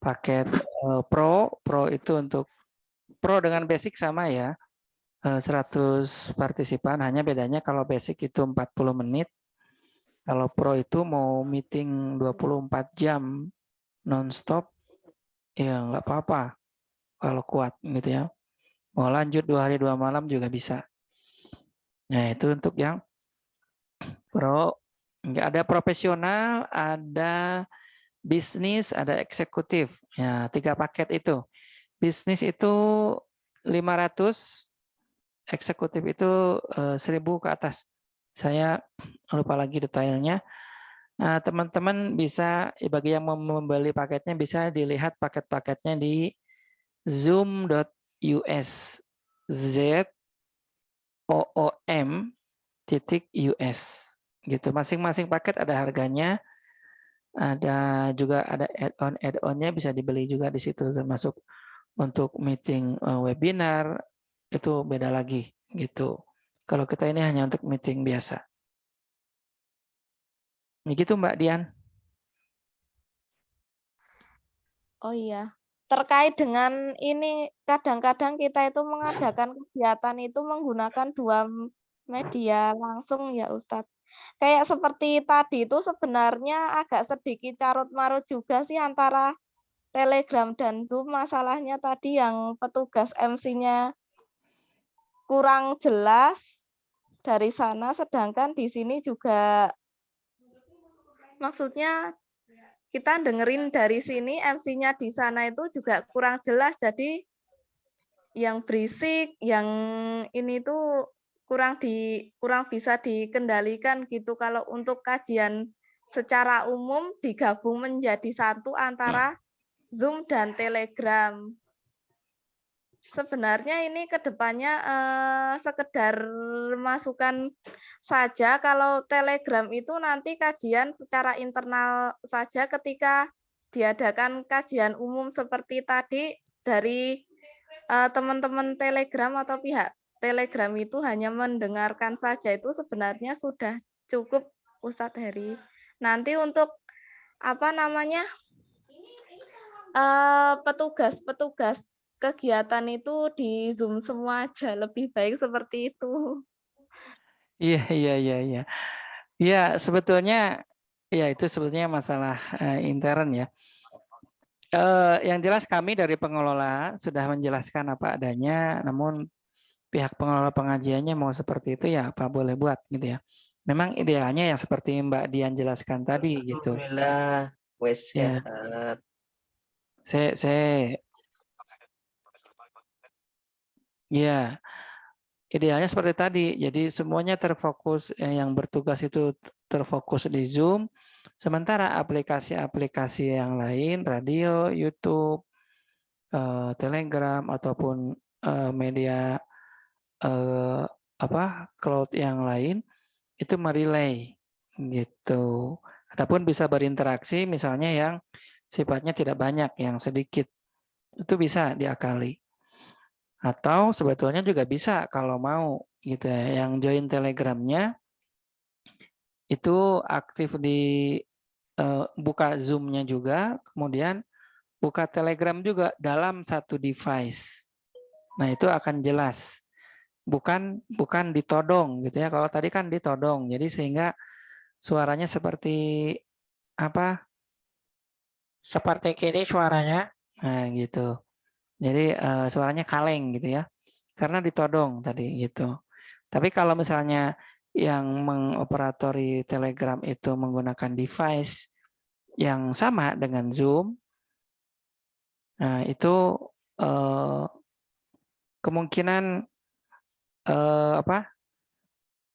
Paket Pro itu untuk Pro dengan basic sama ya. 100 partisipan, hanya bedanya kalau basic itu 40 menit. Kalau Pro itu mau meeting 24 jam non-stop, ya nggak apa-apa kalau kuat gitu ya. Mau lanjut 2 hari 2 malam juga bisa. Nah itu untuk yang Pro. Nggak ada profesional, ada bisnis, ada eksekutif. Ya 3 paket itu. Bisnis itu 500, eksekutif itu 1000 ke atas. Saya lupa lagi detailnya. Nah, teman-teman bisa, bagi yang mau membeli paketnya, bisa dilihat paket-paketnya di zoom.us, zoom.us, gitu. Masing-masing paket ada harganya, ada juga ada add-onnya bisa dibeli juga di situ, termasuk untuk meeting webinar itu beda lagi, gitu. Kalau kita ini hanya untuk meeting biasa. Gitu Mbak Dian. Oh iya, terkait dengan ini kadang-kadang kita itu mengadakan kegiatan itu menggunakan 2 media langsung ya Ustadz. Kayak seperti tadi itu sebenarnya agak sedikit carut-marut juga sih antara Telegram dan Zoom. Masalahnya tadi yang petugas MC-nya kurang jelas dari sana, sedangkan di sini juga maksudnya kita dengerin dari sini, MC-nya di sana itu juga kurang jelas. Jadi yang berisik, yang ini tuh kurang bisa dikendalikan gitu. Kalau untuk kajian secara umum digabung menjadi satu antara Zoom dan Telegram. Sebenarnya ini ke depannya sekedar masukan saja. Kalau Telegram itu nanti kajian secara internal saja, ketika diadakan kajian umum seperti tadi dari teman-teman Telegram atau pihak Telegram itu hanya mendengarkan saja, itu sebenarnya sudah cukup Ustadz Heri. Nanti untuk apa namanya petugas kegiatan itu di Zoom semua aja, lebih baik seperti itu. Iya. Ya, sebetulnya ya itu sebetulnya masalah intern ya. Yang jelas kami dari pengelola sudah menjelaskan apa adanya, namun pihak pengelola pengajiannya mau seperti itu ya apa boleh buat gitu ya. Memang idealnya ya seperti Mbak Dian jelaskan tadi gitu. Alhamdulillah, wes Ya. sehat. Ya, idealnya seperti tadi. Jadi semuanya terfokus, yang bertugas itu terfokus di Zoom. Sementara aplikasi-aplikasi yang lain, radio, YouTube, Telegram ataupun media cloud yang lain itu merelay gitu. Adapun bisa berinteraksi, misalnya yang sifatnya tidak banyak, yang sedikit, itu bisa diakali. Atau sebetulnya juga bisa kalau mau gitu ya, yang join Telegramnya itu aktif di buka Zoom-nya juga, kemudian buka Telegram juga dalam satu device. Nah itu akan jelas, bukan ditodong gitu ya. Kalau tadi kan ditodong, jadi sehingga suaranya seperti apa? Seperti gini suaranya, nah gitu. Jadi suaranya kaleng gitu ya. Karena ditodong tadi gitu. Tapi kalau misalnya yang mengoperatori Telegram itu menggunakan device yang sama dengan Zoom, nah itu kemungkinan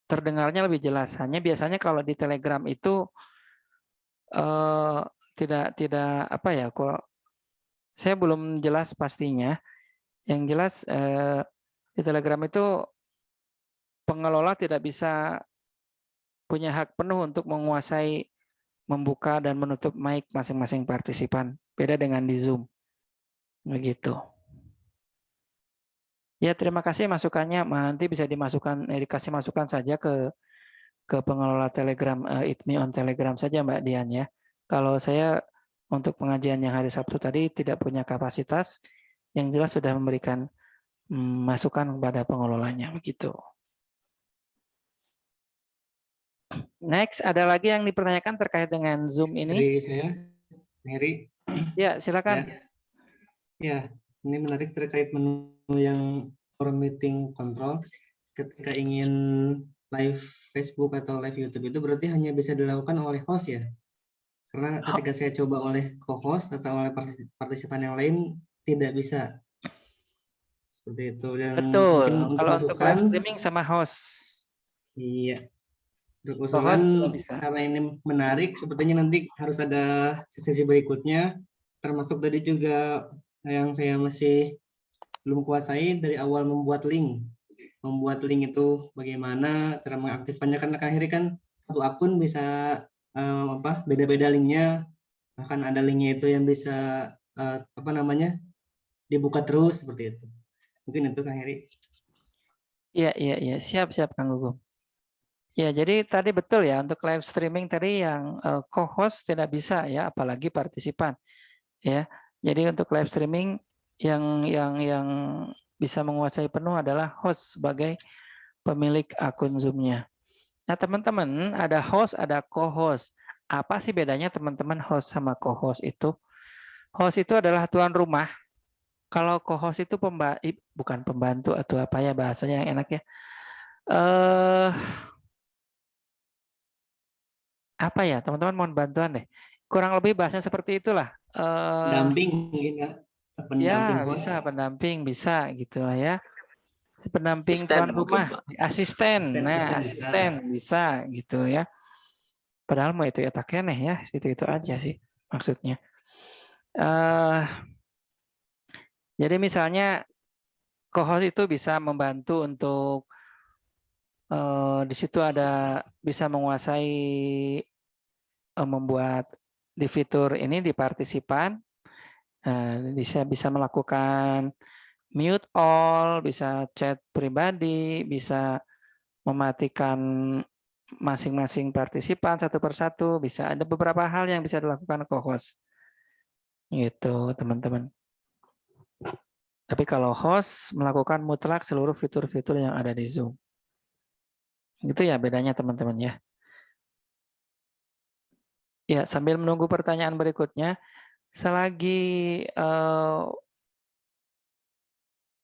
terdengarnya lebih jelas. Hanya biasanya kalau di Telegram itu tidak apa ya? Kalau saya belum jelas pastinya. Yang jelas di Telegram itu pengelola tidak bisa punya hak penuh untuk menguasai membuka dan menutup mic masing-masing partisipan. Beda dengan di Zoom. Begitu. Ya, terima kasih masukannya. Nanti bisa dikasih masukan saja ke pengelola Telegram, Itmi on Telegram saja Mbak Dian ya. Kalau saya untuk pengajian yang hari Sabtu tadi tidak punya kapasitas, yang jelas sudah memberikan masukan kepada pengelolanya begitu. Next, ada lagi yang dipertanyakan terkait dengan Zoom ini? Dari saya, Heri. Ya, silakan. Ya, ini menarik terkait menu yang for meeting control. Ketika ingin live Facebook atau live YouTube itu berarti hanya bisa dilakukan oleh host ya? Karena ketika saya coba oleh co-host atau oleh partisipan yang lain tidak bisa. Seperti itu. Dan betul. mungkin untuk Kalau masukan, untuk live streaming sama host. Iya. Untuk usulan karena ini menarik, sepertinya nanti harus ada sesi berikutnya. Termasuk tadi juga yang saya masih belum kuasai dari awal membuat link. Membuat link itu bagaimana cara mengaktifkannya, karena akhirnya kan satu akun bisa beda-beda linknya, bahkan ada linknya itu yang bisa dibuka terus seperti itu. Mungkin itu Kang Heri. Iya, siap Kang Gugum. Ya, jadi tadi betul ya untuk live streaming tadi yang co-host tidak bisa ya, apalagi partisipan. Ya, jadi untuk live streaming yang bisa menguasai penuh adalah host sebagai pemilik akun Zoom-nya. Nah, teman-teman, ada host, ada co-host. Apa sih bedanya teman-teman host sama co-host itu? Host itu adalah tuan rumah. Kalau co-host itu bukan pembantu atau apa ya bahasanya yang enak ya. Apa ya, teman-teman mohon bantuan deh. Kurang lebih bahasanya seperti itulah. Pendamping mungkin ya. Pendamping ya, host. bisa pendamping, bisa gitu lah ya. Pendamping tuan rumah, asisten. Nah, asisten bisa gitu ya. Padahal mau itu ya tak keneh ya, itu aja sih maksudnya. Jadi misalnya co-host itu bisa membantu untuk di situ ada bisa menguasai membuat di fitur ini di partisipan bisa melakukan mute all, bisa chat pribadi, bisa mematikan masing-masing partisipan satu persatu, bisa ada beberapa hal yang bisa dilakukan co-host. Gitu, teman-teman. Tapi kalau host melakukan mutlak seluruh fitur-fitur yang ada di Zoom. Itu ya bedanya teman-teman ya. Ya, sambil menunggu pertanyaan berikutnya, selagi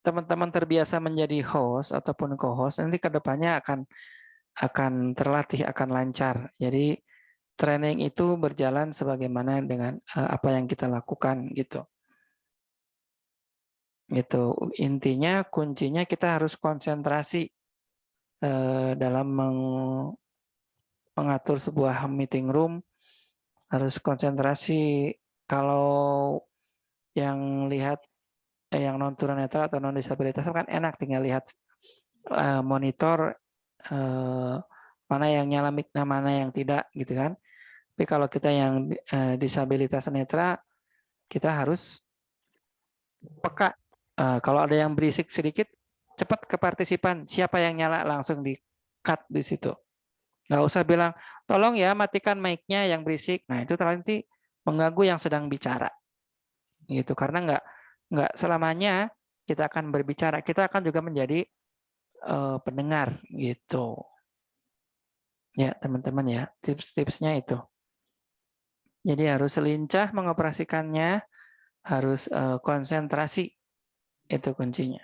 teman-teman terbiasa menjadi host ataupun co-host, nanti ke depannya akan terlatih, akan lancar. Jadi training itu berjalan sebagaimana dengan apa yang kita lakukan gitu. Gitu. Intinya kuncinya kita harus konsentrasi dalam mengatur sebuah meeting room, harus konsentrasi. Kalau yang lihat yang non tunanetra atau non disabilitas kan enak tinggal lihat monitor mana yang nyala mic, mana yang tidak gitu kan. Tapi kalau kita yang disabilitas netra, kita harus peka. Kalau ada yang berisik sedikit, cepat ke partisipan. Siapa yang nyala langsung di cut di situ. Nggak usah bilang, tolong ya matikan mic-nya yang berisik. Nah itu nanti mengganggu yang sedang bicara. Gitu. Karena nggak selamanya kita akan berbicara. Kita akan juga menjadi pendengar gitu. Ya teman-teman ya, tips-tipsnya itu. Jadi harus lincah mengoperasikannya, harus konsentrasi Itu kuncinya.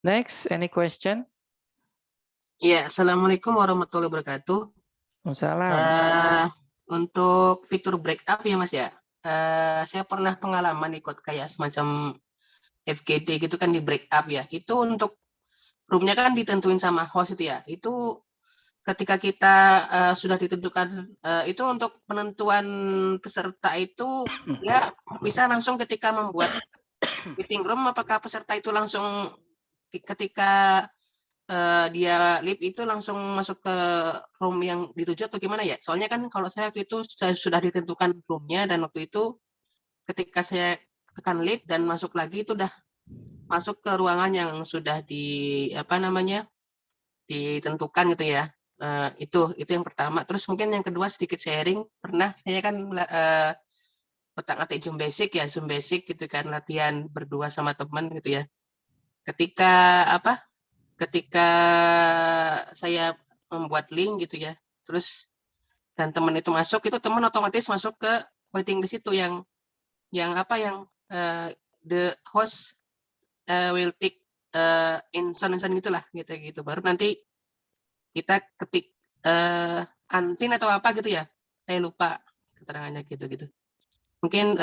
Next, any question? Iya, Assalamualaikum warahmatullahi wabarakatuh. Waalaikumsalam. Untuk fitur breakup ya Mas ya, saya pernah pengalaman ikut kayak semacam FGD gitu kan di breakup ya. Itu untuk roomnya kan ditentuin sama host itu ya. Itu ketika kita sudah ditentukan itu untuk penentuan peserta itu ya bisa langsung ketika membuat meeting room, apakah peserta itu langsung ketika dia live itu langsung masuk ke room yang dituju atau gimana ya? Soalnya kan kalau saya waktu itu sudah ditentukan roomnya dan waktu itu ketika saya tekan live dan masuk lagi itu udah masuk ke ruangan yang sudah ditentukan gitu ya. Itu yang pertama. Terus mungkin yang kedua sedikit sharing, pernah saya kan otak-atik Zoom Basic gitu kan, latihan berdua sama teman gitu ya. Ketika saya membuat link gitu ya, terus dan teman itu masuk, itu teman otomatis masuk ke waiting list itu yang the host will take in sound gitulah gitu. Baru nanti kita ketik unpin atau apa gitu ya, saya lupa keterangannya gitu. Mungkin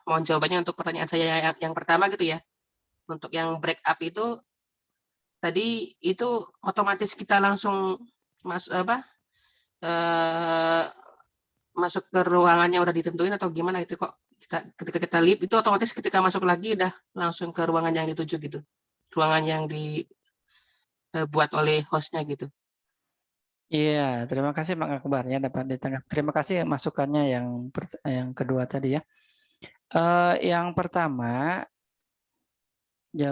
mohon jawabannya untuk pertanyaan saya yang pertama gitu ya. Untuk yang break up itu tadi itu otomatis kita langsung masuk ke ruangannya udah ditentuin atau gimana itu kok ketika kita leave itu otomatis ketika masuk lagi udah langsung ke ruangan yang dituju gitu, ruangan yang dibuat oleh hostnya gitu. Iya, terima kasih Bang Akbar ya dapat ditangkap. Terima kasih masukannya yang kedua tadi ya. Yang pertama,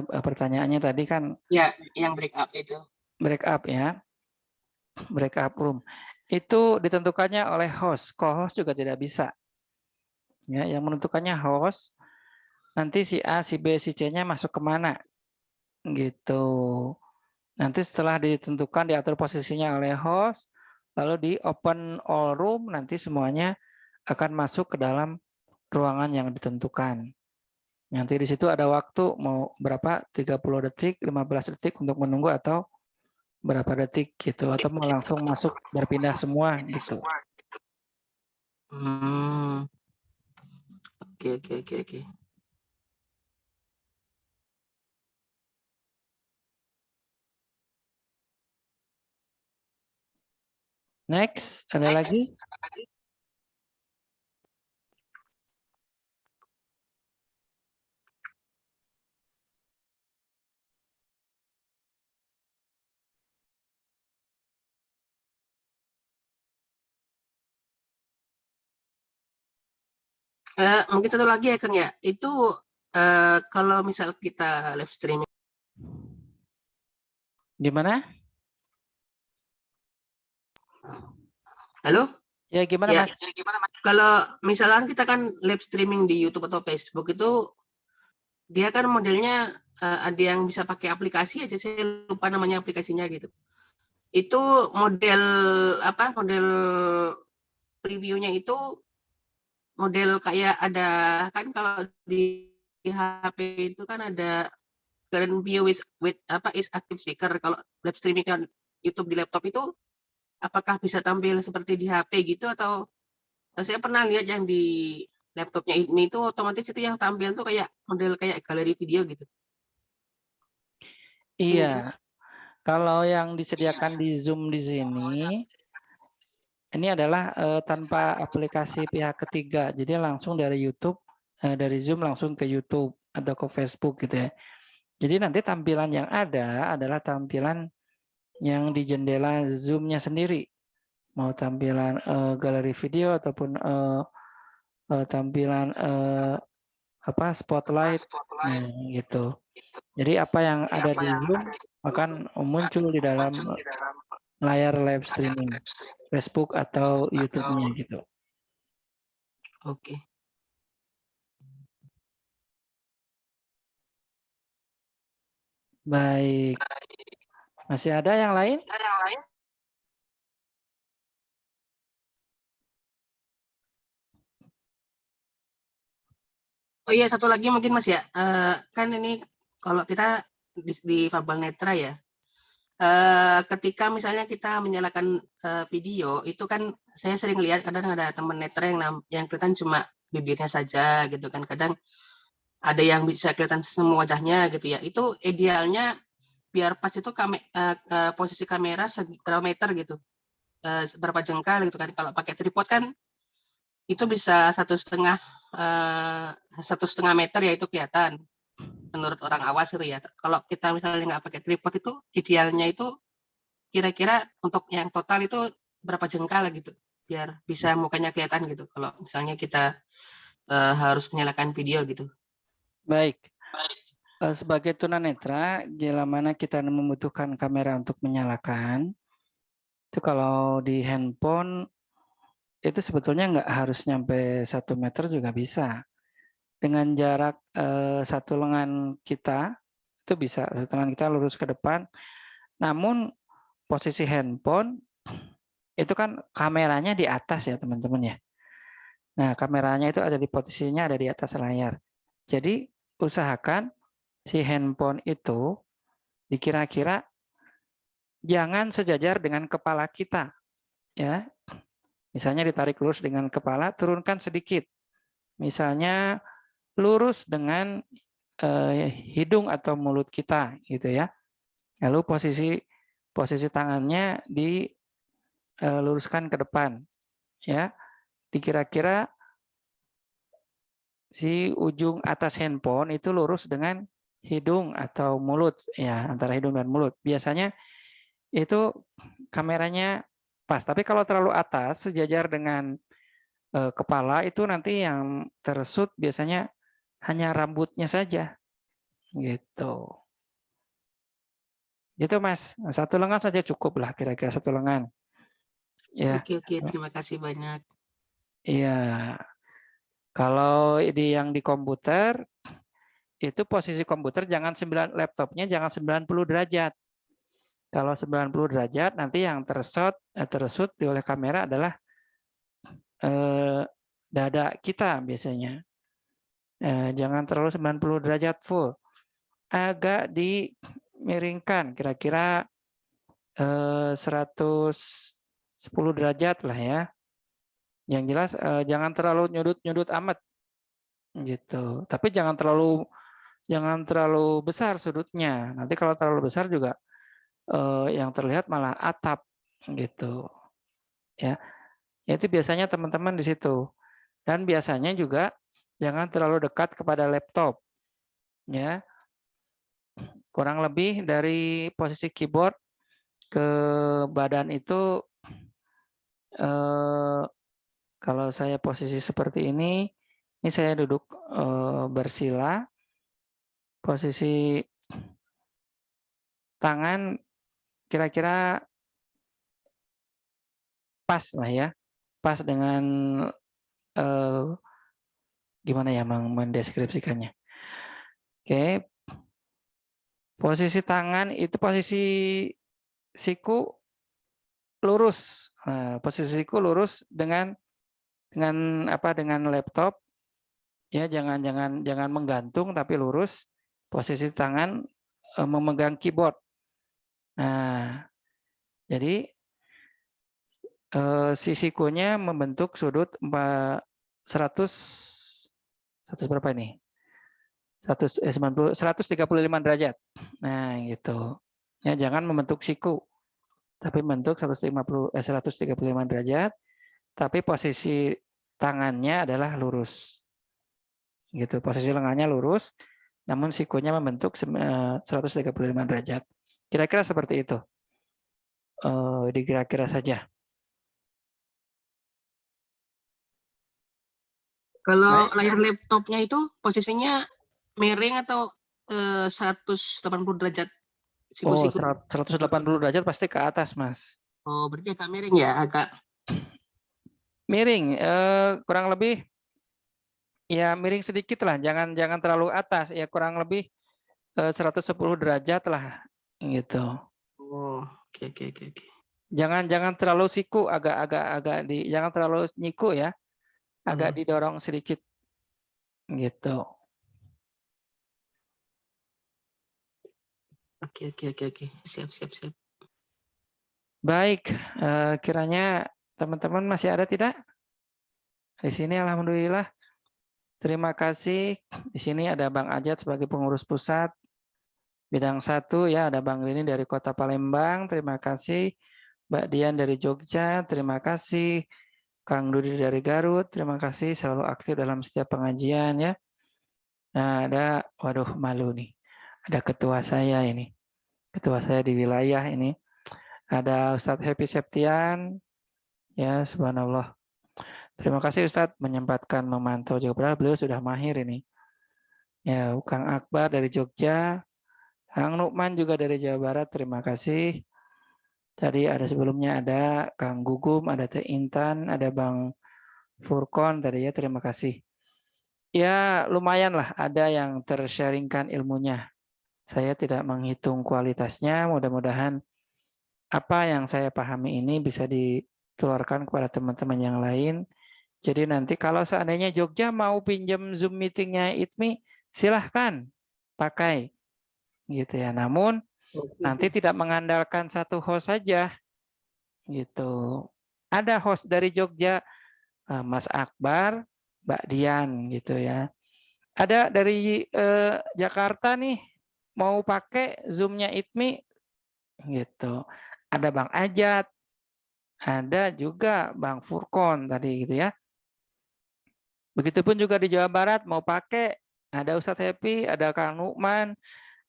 pertanyaannya tadi kan ya yang break up itu. Break up ya. Break up room. Itu ditentukannya oleh host. Co-host juga tidak bisa. Ya, yang menentukannya host. Nanti si A, si B, si C-nya masuk kemana? Gitu. Nanti setelah ditentukan diatur posisinya oleh host, lalu di open all room nanti semuanya akan masuk ke dalam ruangan yang ditentukan. Nanti di situ ada waktu mau berapa? 30 detik, 15 detik untuk menunggu atau berapa detik gitu atau mau langsung masuk berpindah semua gitu. Oke. Next, ada lagi? Mungkin satu lagi ya Kang ya, itu kalau misal kita live streaming. Gimana? Halo? Ya gimana ya, Mas? Kalau misalkan kita kan live streaming di YouTube atau Facebook itu dia kan modelnya ada yang bisa pakai aplikasi aja, saya lupa namanya aplikasinya gitu. Itu model previewnya itu model kayak ada kan kalau di HP itu kan ada current view is active speaker. Kalau live streaming kan YouTube di laptop itu apakah bisa tampil seperti di HP gitu atau saya pernah lihat yang di laptopnya ini itu otomatis itu yang tampil tuh kayak model kayak galeri video gitu. Iya. Kalau yang disediakan di Zoom di sini ini adalah tanpa aplikasi pihak ketiga. Jadi langsung dari YouTube, dari Zoom langsung ke YouTube atau ke Facebook gitu ya. Jadi nanti tampilan yang ada adalah tampilan yang di jendela Zoom-nya sendiri. Mau tampilan galeri video ataupun tampilan spotlight, nah, gitu. Jadi apa yang ada di Zoom akan muncul di dalam layar live streaming Facebook atau YouTube-nya gitu. Oke. Baik. Masih ada yang lain? Oh iya, satu lagi mungkin Mas ya. Kan ini kalau kita di Fabel Netra ya, ketika misalnya kita menyalakan video, itu kan saya sering lihat kadang ada teman netra yang kelihatan cuma bibirnya saja gitu kan. Kadang ada yang bisa kelihatan semua wajahnya gitu ya. Itu idealnya biar pas itu posisi kamera berapa meter gitu, berapa jengkal gitu kan. Kalau pakai tripod kan itu bisa 1,5 meter ya, itu kelihatan menurut orang awas gitu ya. Kalau kita misalnya nggak pakai tripod, itu idealnya itu kira-kira untuk yang total itu berapa jengkal gitu, biar bisa mukanya kelihatan gitu kalau misalnya kita harus menyalakan video gitu. Baik. Sebagai tunanetra, bila mana kita membutuhkan kamera untuk menyalakan, itu kalau di handphone itu sebetulnya nggak harus nyampe 1 meter juga bisa. Dengan jarak 1 lengan kita, itu bisa 1 lengan kita lurus ke depan. Namun posisi handphone itu kan kameranya di atas ya teman-teman ya. Nah kameranya itu ada di posisinya ada di atas layar. Jadi usahakan si handphone itu dikira-kira jangan sejajar dengan kepala kita, ya. Misalnya ditarik lurus dengan kepala, turunkan sedikit. Misalnya lurus dengan hidung atau mulut kita, gitu ya. Lalu posisi tangannya diluruskan ke depan, ya. Dikira-kira si ujung atas handphone itu lurus dengan hidung atau mulut, ya, antara hidung dan mulut. Biasanya itu kameranya pas. Tapi kalau terlalu atas sejajar dengan kepala, itu nanti yang tershoot biasanya hanya rambutnya saja, gitu. Gitu Mas. 1 lengan saja cukup lah, kira-kira 1 lengan. Ya. Oke, terima kasih banyak. Iya. Kalau yang di komputer itu posisi komputer laptopnya jangan 90 derajat. Kalau 90 derajat nanti yang tershoot oleh kamera adalah dada kita biasanya. Jangan terlalu 90 derajat full. Agak dimiringkan kira-kira 110 derajat lah ya. Yang jelas jangan terlalu nyudut amat gitu. Tapi jangan terlalu besar sudutnya. Nanti kalau terlalu besar juga yang terlihat malah atap gitu. Ya. Itu biasanya teman-teman di situ. Dan biasanya juga jangan terlalu dekat kepada laptop. Ya. Kurang lebih dari posisi keyboard ke badan itu kalau saya posisi seperti ini saya duduk bersila, posisi tangan kira-kira pas lah ya, pas dengan gimana ya mendeskripsikannya. Oke, posisi tangan itu posisi siku lurus, posisi siku lurus dengan laptop. Ya, jangan menggantung tapi lurus. Posisi tangan memegang keyboard. Nah, jadi si sikunya membentuk sudut 100 berapa ini? 135 derajat. Nah, gitu. Ya, jangan membentuk siku. Tapi membentuk 135 derajat, tapi posisi tangannya adalah lurus. Gitu, posisi lengannya lurus, namun sikunya membentuk 135 derajat. Kira-kira seperti itu. Dikira-kira saja. Kalau layar laptopnya itu posisinya miring atau 180 derajat? Oh, 180 derajat pasti ke atas, Mas. Oh, berarti agak miring ya, agak miring, kurang lebih ya miring sedikit lah, jangan terlalu atas, ya kurang lebih 110 derajat lah, gitu. Oh, oke. Jangan terlalu siku, jangan terlalu nyiku ya, agak didorong sedikit, gitu. Oke. Siap. Baik, kiranya teman-teman masih ada tidak? Di sini alhamdulillah. Terima kasih. Di sini ada Bang Ajat sebagai pengurus pusat. Bidang 1 ya, ada Bang Rini dari Kota Palembang. Terima kasih. Mbak Dian dari Jogja. Terima kasih. Kang Dudi dari Garut, terima kasih selalu aktif dalam setiap pengajian ya. Nah, ada, waduh malu nih, ada ketua saya ini, ketua saya di wilayah ini. Ada Ustadz Happy Septian, ya subhanallah. Terima kasih Ustadz menyempatkan memantau juga, padahal beliau sudah mahir ini. Ya, Kang Akbar dari Jogja, Kang Nukman juga dari Jawa Barat, terima kasih. Tadi ada sebelumnya ada Kang Gugum, ada Teh Intan, ada Bang Furkon tadi ya, terima kasih. Ya lumayan lah ada yang tersharingkan ilmunya. Saya tidak menghitung kualitasnya, mudah-mudahan apa yang saya pahami ini bisa ditularkan kepada teman-teman yang lain. Jadi nanti kalau seandainya Jogja mau pinjam Zoom meetingnya ITMI, silahkan pakai gitu ya. Namun nanti tidak mengandalkan satu host saja gitu. Ada host dari Jogja, Mas Akbar, Mbak Dian gitu ya. Ada dari Jakarta nih mau pakai Zoom-nya ITMI gitu. Ada Bang Ajat, ada juga Bang Furkon tadi gitu ya. Begitupun juga di Jawa Barat mau pakai ada Ustadz Happy, ada Kang Nukman,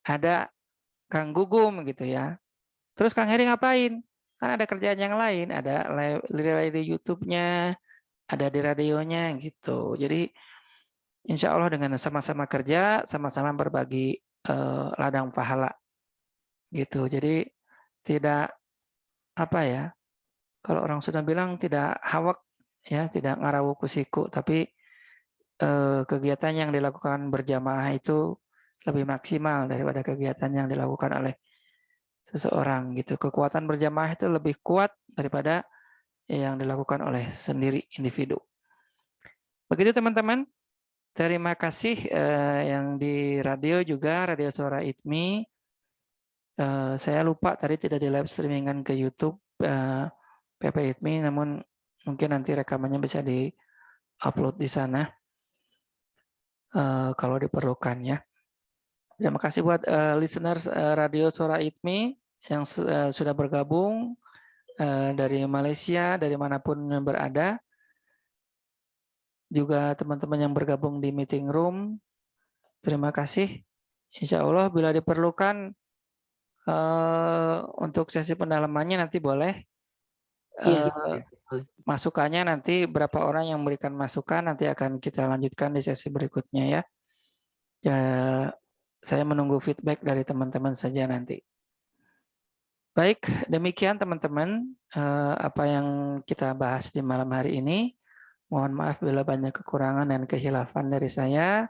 ada Kang Gugum gitu ya. Terus Kang Heri ngapain? Kan ada kerjaan yang lain, ada live di YouTube-nya, ada di radionya gitu. Jadi insya Allah dengan sama-sama kerja, sama-sama berbagi ladang pahala gitu. Jadi tidak apa ya, kalau orang sudah bilang tidak hawak ya, tidak ngarawu kusiku, tapi kegiatan yang dilakukan berjamaah itu lebih maksimal daripada kegiatan yang dilakukan oleh seseorang gitu. Kekuatan berjamaah itu lebih kuat daripada yang dilakukan oleh sendiri individu. Begitu teman-teman. Terima kasih yang di radio juga, Radio Suara ITMI. Saya lupa tadi tidak di live streamingan ke YouTube PP ITMI, namun mungkin nanti rekamannya bisa di-upload di sana kalau diperlukan ya. Terima kasih buat listeners Radio Suara ITMI yang sudah bergabung dari Malaysia, dari manapun yang berada. Juga teman-teman yang bergabung di meeting room, terima kasih. Insya Allah bila diperlukan untuk sesi pendalamannya nanti boleh. Masukannya nanti berapa orang yang memberikan masukan nanti akan kita lanjutkan di sesi berikutnya ya. Saya menunggu feedback dari teman-teman saja nanti. Baik, demikian teman-teman apa yang kita bahas di malam hari ini. Mohon maaf bila banyak kekurangan dan kehilafan dari saya.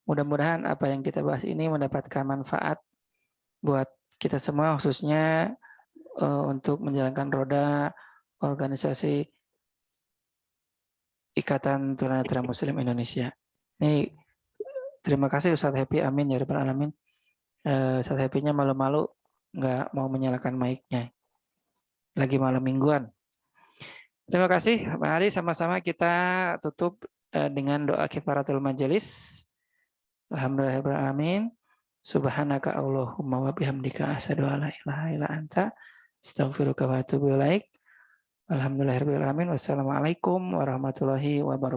Mudah-mudahan apa yang kita bahas ini mendapatkan manfaat buat kita semua, khususnya untuk menjalankan roda organisasi Ikatan Tunanetra Muslim Indonesia. Ini terima kasih Ustadz Happy, amin ya rabbal alamin. Ustadz Happy-nya malu-malu nggak mau menyalakan mic-nya. Lagi malam mingguan. Terima kasih, mari sama-sama kita tutup dengan doa kifaratul majelis. Alhamdulillahirabbil alamin. Subhanaka Allahumma wa bihamdika asyhadu an la ilaha illa anta astaghfiruka wa atubu ilaik. Alhamdulillahirabbil alamin. Wassalamualaikum warahmatullahi wabarakatuh.